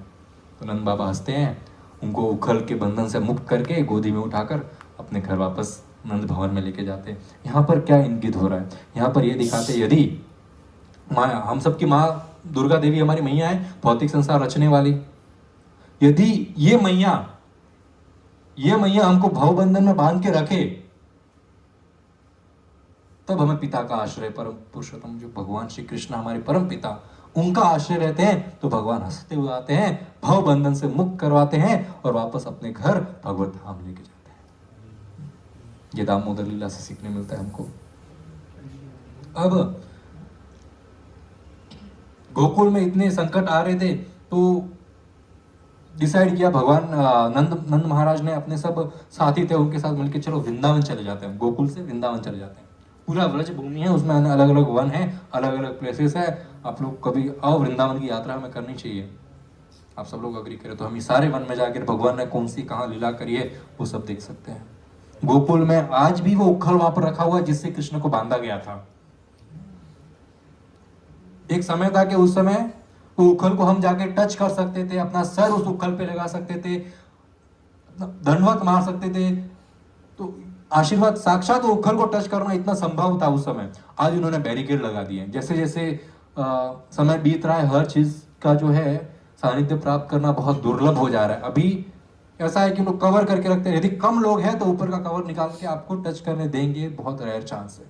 तो नंद बाबा हंसते हैं, उनको उखल के बंधन से मुक्त करके गोदी में उठाकर अपने घर वापस नंद भवन में लेके जाते हैं। यहाँ पर क्या इंगित हो रहा है, यहाँ पर ये दिखाते यदि माँ, हम सबकी माँ दुर्गा देवी हमारी मैया है, भौतिक संसार रचने वाली, यदि ये मैया हमको भवबंधन में बांध के रखे, तब हमें पिता का आश्रय, परम पुरुषोत्तम जो भगवान श्री कृष्ण हमारे परम पिता, उनका आश्रय रहते हैं, तो भगवान हंसते हुए आते हैं, भव बंधन से मुक्त करवाते हैं और वापस अपने घर भगवत धाम लेके जाते हैं। ये दामोदर लीला से सीखने मिलता है हमको। अब गोकुल में इतने संकट आ रहे थे तो डिसाइड किया भगवान नंद महाराज ने अपने सब साथी थे उनके साथ मिलकर चलो वृंदावन चले जाते हैं, गोकुल से वृंदावन चले जाते हैं। पूरा व्रज भूमि है, उसमें अलग अलग वन है, अलग अलग प्लेसेस है। आप लोग कभी आओ, वृंदावन की यात्रा हमें करनी चाहिए। आप सब लोग अग्री करें तो हम सारे वन में जाकर भगवान ने कौन सी कहाँ लीला करी है वो सब देख सकते हैं। गोकुल में आज भी वो उखल वहां पर रखा हुआ है जिससे कृष्ण को बांधा गया था। एक समय था कि उस समय वो उखल को हम जाके टच कर सकते थे, अपना सर उस उखल पे लगा सकते थे, दंडवत मार सकते थे, तो आशीर्वाद साक्षात उखल को टच करना इतना संभव था उस समय। आज उन्होंने बैरिकेड लगा दिए। जैसे जैसे समय बीत रहा है, हर चीज का जो है सानिध्य प्राप्त करना बहुत दुर्लभ हो जा रहा है। अभी ऐसा है कि लोग कवर करके रखते हैं, यदि कम लोग हैं तो ऊपर का कवर निकाल के आपको टच करने देंगे, बहुत रेयर चांस है।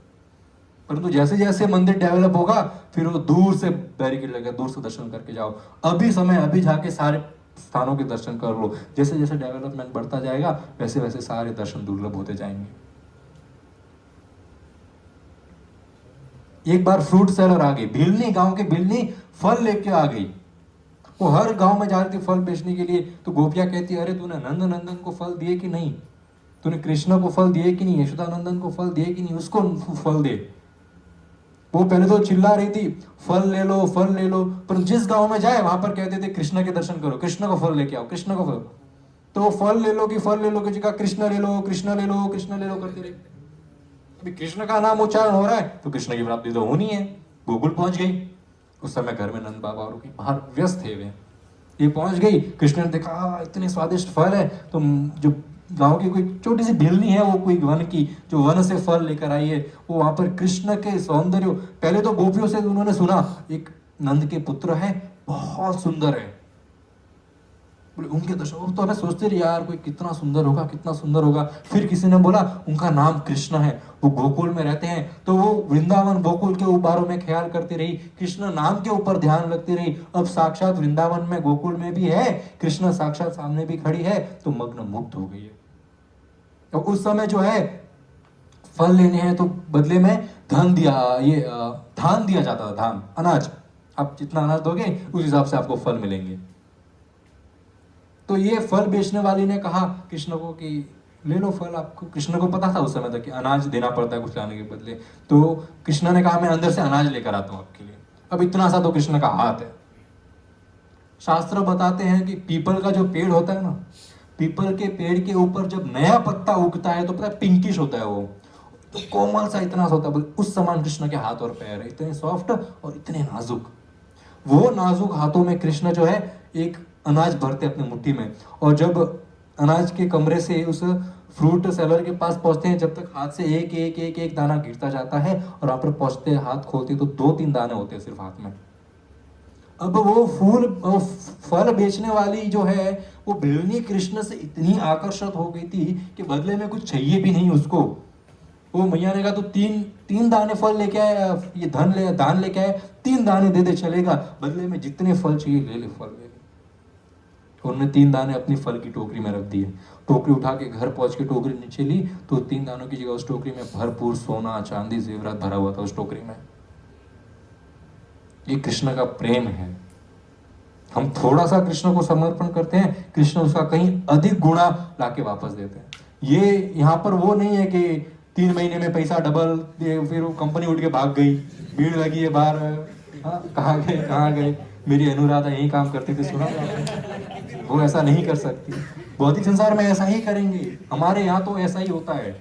परंतु जैसे जैसे मंदिर डेवलप होगा फिर वो दूर से बैरिकेड लगा, दूर से दर्शन करके जाओ, अभी समय अभी जाके सारे स्थानों के दर्शन कर लो। जैसे जैसे डेवलपमेंट बढ़ता जाएगा वैसे वैसे सारे दर्शन दुर्लभ होते जाएंगे। एक बार फ्रूट सेलर आ गई, भिलनी गांव के भिलनी फल लेके आ गई। वो हर गांव में जा रही थी फल बेचने के लिए। तो गोपियां कहती, अरे तूने नंद नंदन को फल दिए कि नहीं, तूने कृष्ण को फल दिए कि नहीं, यशोदा नंदन को फल दिए कि नहीं, उसको फल दे। वो पहले तो चिल्ला रही थी फल ले लो फल ले लो, पर जिस गांव में जाए वहां पर कहते थे कृष्ण के दर्शन करो, कृष्ण को फल लेके आओ, कृष्ण को फल। तो फल ले लो कि फल ले लो की जगह कृष्ण ले लो कृष्ण ले लो कृष्ण ले लो करते रहे। अभी कृष्ण का नाम उच्चारण हो रहा है तो कृष्ण की प्राप्ति तो होनी है। गोकुल पहुंच गई। उस समय घर में नंद बाबा और बाहर व्यस्त थे वे। ये पहुंच गई, कृष्ण ने देखा इतने स्वादिष्ट फल है, तो जो गांव की कोई छोटी सी भिलनी है, वो कोई वन की जो वन से फल लेकर आई है, वो वहां पर कृष्ण के सौंदर्य, पहले तो गोपियों से उन्होंने सुना एक नंद के पुत्र है, बहुत सुंदर है, बोले उनके दर्शन, तो हमें सोचते रहे यार कोई कितना सुंदर होगा कितना सुंदर होगा। फिर किसी ने बोला उनका नाम कृष्ण है, वो गोकुल में रहते हैं। तो वो वृंदावन गोकुल के बारे में ख्याल करती रही, कृष्ण नाम के ऊपर ध्यान रखती रही। अब साक्षात वृंदावन में गोकुल में भी है, कृष्ण साक्षात सामने भी खड़ी है, तो मग्न मुक्त हो गई है। तो उस समय जो है फल लेने हैं तो बदले में धन दिया, ये धान दिया जाता था, धान अनाज। आप जितना अनाज दोगे उस हिसाब से आपको फल मिलेंगे। तो ये फल बेचने वाली ने कहा कृष्ण को कि ले लो फल। आपको कृष्ण को पता था उस समय तक कि अनाज देना पड़ता है कुछ लाने के बदले। तो कृष्ण ने कहा मैं अंदर से अनाज लेकर आता हूं आपके लिए। अब इतना सा तो कृष्ण का हाथ है। शास्त्र बताते हैं कि पीपल का जो पेड़ होता है ना, पीपल के पेड़ के ऊपर जब नया पत्ता उगता है तो पता है पिंकिश होता है वो, तो कोमल सा इतना सा होता है। उस समान कृष्ण के हाथ और पैर है, इतने सॉफ्ट और इतने नाजुक। वो नाजुक हाथों में कृष्ण जो है एक अनाज भरते अपनी मुट्ठी में, और जब अनाज के कमरे से उस फ्रूट सेलर के पास पहुंचते हैं, जब तक हाथ से एक एक एक एक दाना गिरता जाता है, और वहां पर पहुंचते हाथ खोलते तो 2-3 दाने होते हैं सिर्फ हाथ में। अब वो फल बेचने वाली जो है वो भिलनी कृष्ण से इतनी आकर्षित हो गई थी कि बदले में कुछ चाहिए भी नहीं उसको। वो मैया ने कहा तो तीन दाने फल लेके आए, ये दान लेके आए, 3 दाने दे दे चलेगा, बदले में जितने फल चाहिए ले ले फल ले ले। उन्होंने 3 दाने अपनी फल की टोकरी में रख दिए। टोकरी उठा के घर पहुंच के टोकरी नीचे ली तो 3 दानों की जगह उस टोकरी में भरपूर सोना चांदी जेवरात भरा हुआ था उस टोकरी में। ये कृष्ण का प्रेम है। हम थोड़ा सा कृष्ण को समर्पण करते हैं, कृष्ण उसका कहीं अधिक गुणा लाके वापस देते हैं। ये यहाँ पर वो नहीं है कि 3 महीने में पैसा डबल, फिर वो कंपनी उठ के भाग गई, भीड़ लगी है बाहर, कहाँ गए मेरी अनुराधा यही काम करती थी, सुना वो ऐसा नहीं कर सकती। भौतिक संसार में ऐसा ही करेंगे, हमारे यहाँ तो ऐसा ही होता है,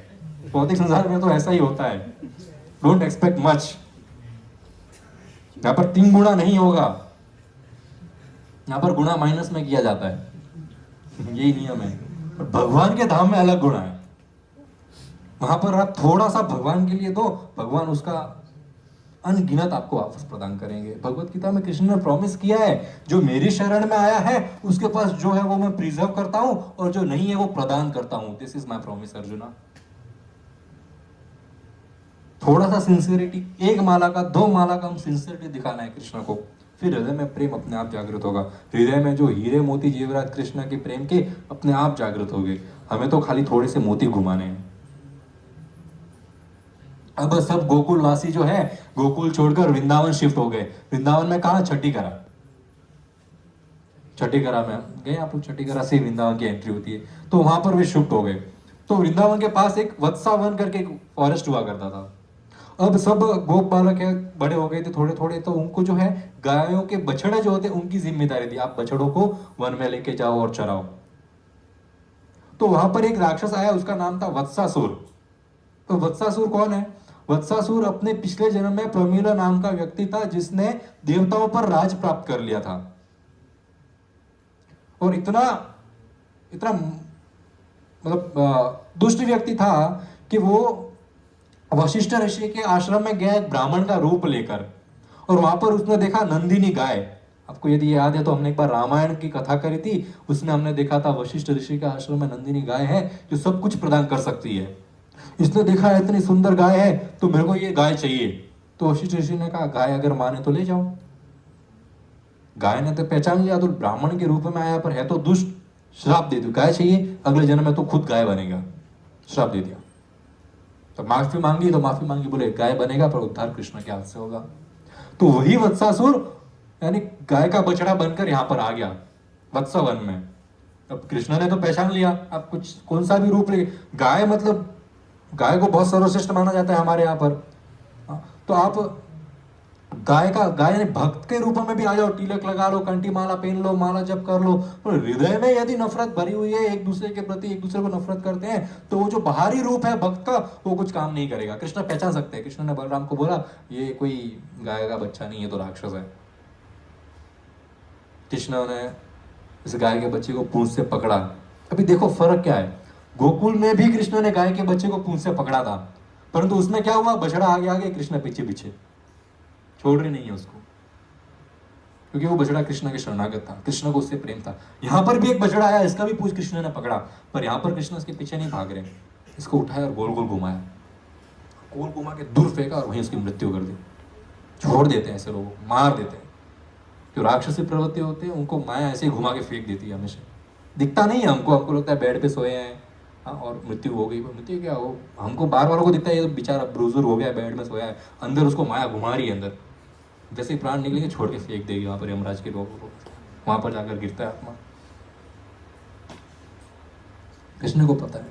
भौतिक संसार में तो ऐसा ही होता है। Don't expect much. यहाँ पर 3 गुणा नहीं होगा, यहाँ पर गुणा माइनस में किया जाता है, यही नियम है। भगवान के धाम में अलग गुणा है, वहां पर आप थोड़ा सा भगवान के लिए दो, भगवान उसका अनगिनत आपको वापस प्रदान करेंगे। भगवत गीता में कृष्ण ने प्रॉमिस किया है, जो मेरी शरण में आया है उसके पास जो है वो मैं प्रिजर्व करता हूं, और जो नहीं है वो प्रदान करता हूं। This is my promise arjuna. थोड़ा सा सिंसियरिटी, 1 माला का 2 माला का हम सिंसियरिटी दिखाना है कृष्ण को, फिर हृदय में प्रेम अपने आप जागृत होगा। हृदय में जो हीरे मोती जेवरात कृष्ण के प्रेम के अपने आप जागृत हो गए। हमें तो खाली थोड़े से मोती घुमाने हैं। अब सब गोकुल वासी जो है गोकुल छोड़कर वृंदावन शिफ्ट हो गए। वृंदावन में कहा? छठीकरा। छठीकरा में गए आप लोग, छठीकरा से वृंदावन की एंट्री होती है, तो वहां पर वे शिफ्ट हो गए। तो वृंदावन के पास एक वत्सावन करके एक फॉरेस्ट हुआ करता था। अब सब गोप बालक है, बड़े हो गए थे थोड़े थोड़े, तो उनको जो है गायों के बछड़े जो होते उनकी जिम्मेदारी थी, आप बछड़ों को वन में लेके जाओ और चराओ। तो वहां पर एक राक्षस आया, उसका नाम था वत्सासुर। तो वत्सासुर कौन है? वत्सासुर अपने पिछले जन्म में प्रमीला नाम का व्यक्ति था, जिसने देवताओं पर राज प्राप्त कर लिया था, और इतना इतना मतलब दुष्ट व्यक्ति था कि वो वशिष्ठ ऋषि के आश्रम में गया एक ब्राह्मण का रूप लेकर, और वहां पर उसने देखा नंदिनी गाय। आपको यदि याद है तो हमने एक बार रामायण की कथा करी थी, उसमें हमने देखा था वशिष्ठ ऋषि के आश्रम में नंदिनी गाय है जो सब कुछ प्रदान कर सकती है। इसने देखा है इतनी सुंदर गाय है तो मेरे को ये गाय चाहिए। तो वशिष्ठ ऋषि ने कहा गाय अगर माने तो ले जाओ। गाय ने तो पहचान लिया, तो ब्राह्मण के रूप में आया पर है तो दुष्ट, श्राप दे दो, गाय चाहिए, अगले जन्म में तो खुद गाय बनेगा, श्राप दे दिया। तो माफी मांगी, तो माफी मांगी, बोले गाय बनेगा पर उद्धार कृष्ण के हाथ से होगा। तो वही वत्सासुर यानी गाय का बछड़ा बनकर यहाँ पर आ गया वत्सवन में। अब कृष्ण ने तो पहचान लिया, अब कुछ कौन सा भी रूप ले, गाय मतलब गाय को बहुत सर्वश्रेष्ठ माना जाता है हमारे यहाँ पर। तो आप गाय ने भक्त के रूप में भी आ जाओ, तिलक लगा लो, कंठी माला पहन लो, माला जप कर लो, पर हृदय में यदि नफरत भरी हुई है, एक दूसरे के प्रति एक दूसरे को नफरत करते हैं, तो वो जो बाहरी रूप है भक्त का वो कुछ काम नहीं करेगा। कृष्ण पहचान सकते हैं। कृष्ण ने बलराम को बोला ये कोई गाय का बच्चा नहीं, ये तो राक्षस है। कृष्ण ने इस गाय के बच्चे को पूंछ से पकड़ा। अभी देखो फर्क क्या है, गोकुल में भी कृष्ण ने गाय के बच्चे को पूंछ से पकड़ा था, परंतु उसमें क्या हुआ, बछड़ा आगे आगे, कृष्ण पीछे पीछे, छोड़ रही नहीं है उसको, क्योंकि वो बछड़ा कृष्ण के शरणागत था, कृष्ण को उससे प्रेम था। यहां पर भी एक बछड़ा आया, इसका भी पूंछ कृष्ण ने पकड़ा, पर यहां पर कृष्ण इसके पीछे नहीं भाग रहे, इसको उठाया और गोल गोल घुमाया, गोल घुमा के दूर फेंका और वहीं उसकी मृत्यु कर दी। छोड़ देते हैं ऐसे लोगों को, मार देते हैं। जो राक्षसी प्रवृत्ति होते हैं उनको माया ऐसे ही घुमा के फेंक देती है, हमेशा दिखता नहीं है हमको, हमको लगता है बेड पे सोए हैं और मृत्यु हो गई। मृत्यु क्या हो, हमको बार बार को दिखता है ये तो बेचारा ब्रूजर हो गया, बेड में सोया है, अंदर उसको माया घुमा रही है, अंदर जैसे ही प्राण निकलेंगे छोड़ के फेंक देगी वहां पर यमराज के लोगों को, वहां पर जाकर गिरता है आत्मा। कृष्ण को पता है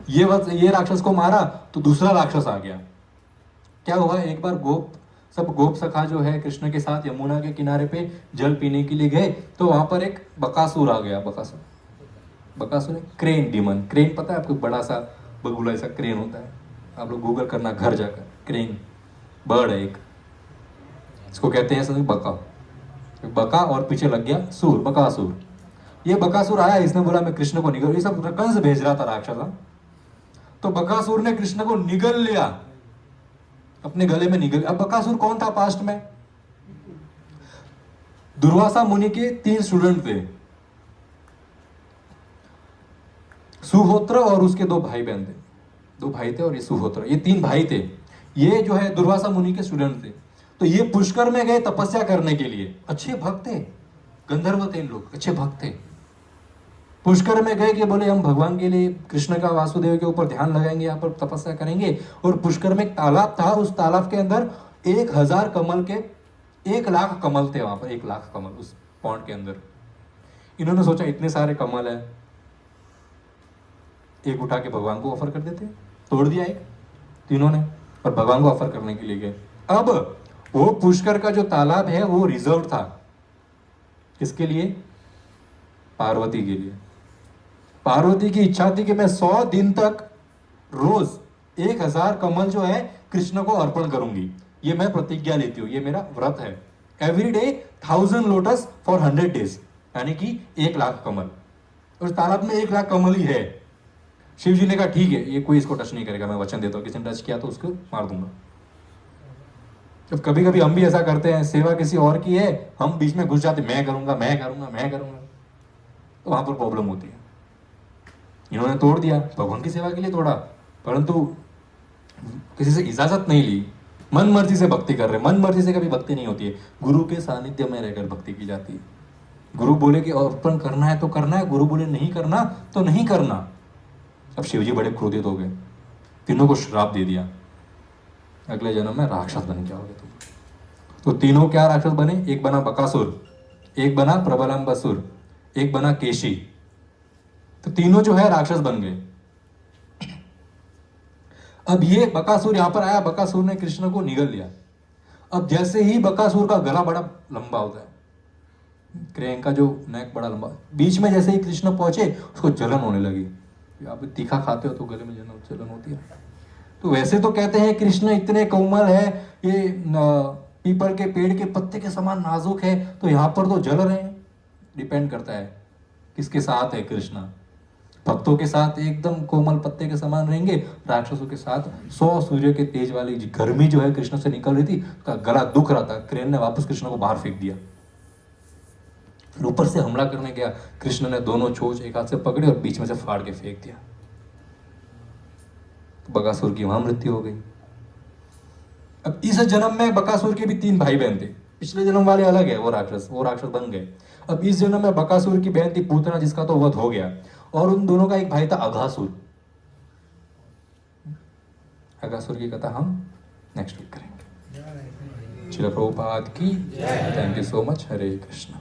ये राक्षस को मारा तो दूसरा राक्षस आ गया। क्या हुआ, एक बार सब गोप सखा जो है कृष्ण के साथ यमुना के किनारे पे जल पीने के लिए गए, तो वहां पर एक बकासुर आ गया। बकासुर है क्रेन डीमन। क्रेन पता है आपको, बड़ा सा बगुला ऐसा क्रेन होता है, आप लोग गूगल करना घर जाकर, क्रेन बर्ड है एक, इसको कहते हैं बका और पीछे लग गया सूर, बकासुर। ये बकासुर आया, इसने बोला मैं कृष्ण को निगल, ये सब कंस भेज रहा था राक्षस। तो बकासुर ने कृष्ण को निगल लिया, अपने गले में निगल। अब बकासुर कौन था पास्ट में, दुर्वासा मुनि के 3 स्टूडेंट थे, सुहोत्र और उसके 2 भाई बहन थे, 2 भाई थे और ये सुहोत्र, ये 3 भाई थे। ये जो है दुर्वासा मुनि के स्टूडेंट थे। तो ये पुष्कर में गए तपस्या करने के लिए, अच्छे भक्त थे, गंधर्व थे इन लोग, अच्छे भक्त थे। पुष्कर में गए कि बोले हम भगवान के लिए, कृष्ण का वासुदेव के ऊपर ध्यान लगाएंगे, यहाँ पर तपस्या करेंगे। और पुष्कर में एक तालाब था, उस तालाब के अंदर 1000 कमल के 1 लाख कमल थे, वहां पर 1 लाख कमल उस पॉन्ड के अंदर। इन्होंने सोचा इतने सारे कमल है, एक उठा के भगवान को ऑफर कर देते, तोड़ दिया एक तीनों ने और भगवान को ऑफर करने के लिए गए। अब वो पुष्कर का जो तालाब है वो रिजर्व था, किसके लिए, पार्वती के लिए। पार्वती की इच्छा थी कि मैं 100 दिन तक रोज 1000 कमल जो है कृष्ण को अर्पण करूंगी, ये मैं प्रतिज्ञा लेती हूँ, ये मेरा व्रत है। Every day 1000 lotus for 100 days, यानी कि 1 लाख कमल। उस तालाब में 1 लाख कमल ही है। शिव जी ने कहा ठीक है, ये कोई इसको टच नहीं करेगा, मैं वचन देता हूँ, किसी ने टच किया तो उसको मार दूंगा। जब कभी कभी हम भी ऐसा करते हैं, सेवा किसी और की है, हम बीच में घुस जाते, मैं करूंगा मैं करूंगा मैं करूंगा, तो वहां पर प्रॉब्लम होती है। इन्होंने तोड़ दिया, भगवान की सेवा के लिए तोड़ा, परंतु किसी से इजाजत नहीं ली, मन मर्जी से भक्ति कर रहे। मन मर्जी से कभी भक्ति नहीं होती है, गुरु के सानिध्य में रहकर भक्ति की जाती है। गुरु बोले कि अर्पण करना है तो करना है, गुरु बोले नहीं करना तो नहीं करना। अब शिवजी बड़े क्रोधित हो गए, तीनों को श्राप दे दिया, अगले जन्म में राक्षस बन के आओगे तुम। तो तीनों क्या राक्षस बने, एक बना बकासुर, एक बना प्रबलम्बसुर, एक बना केशी। तो तीनों जो है राक्षस बन गए। अब ये बकासुर यहां पर आया, बकासुर ने कृष्ण को निगल लिया। अब जैसे ही बकासुर का गला बड़ा लंबा होता है, क्रेन का जो नेक बड़ा लंबा, बीच में जैसे ही कृष्ण पहुंचे उसको जलन होने लगी। आप तीखा खाते हो तो गले में जलन होती है। तो वैसे तो कहते हैं कृष्ण इतने कोमल है, ये पीपल के पेड़ के पत्ते के समान नाजुक है, तो यहाँ पर तो जल रहे हैं। डिपेंड करता है किसके साथ है कृष्ण। भक्तों के साथ एकदम कोमल पत्ते के समान रहेंगे, राक्षसों के साथ 100 सूर्य के तेज वाली गर्मी जो है कृष्ण से निकल रही थी, उसका गला दुख रहा था। क्रेन ने वापस कृष्ण को बाहर फेंक दिया, फिर ऊपर से हमला करने गया, कृष्ण ने दोनों चोंच एक हाथ से पकड़ी और बीच में से फाड़ के फेंक दिया। तो बकासुर की वहां मृत्यु हो गई। अब इस जन्म में बकासुर के भी 3 भाई बहन थे, पिछले जन्म वाले अलग है, वो राक्षस बन गए। अब इस जन्म में बकासुर की बहन थी पूतना, जिसका तो वध हो गया, और उन दोनों का एक भाई था अघासुर। अघासुर की कथा हम नेक्स्ट वीक करेंगे। श्रील प्रभुपाद की। Thank you so much. Hare Krishna.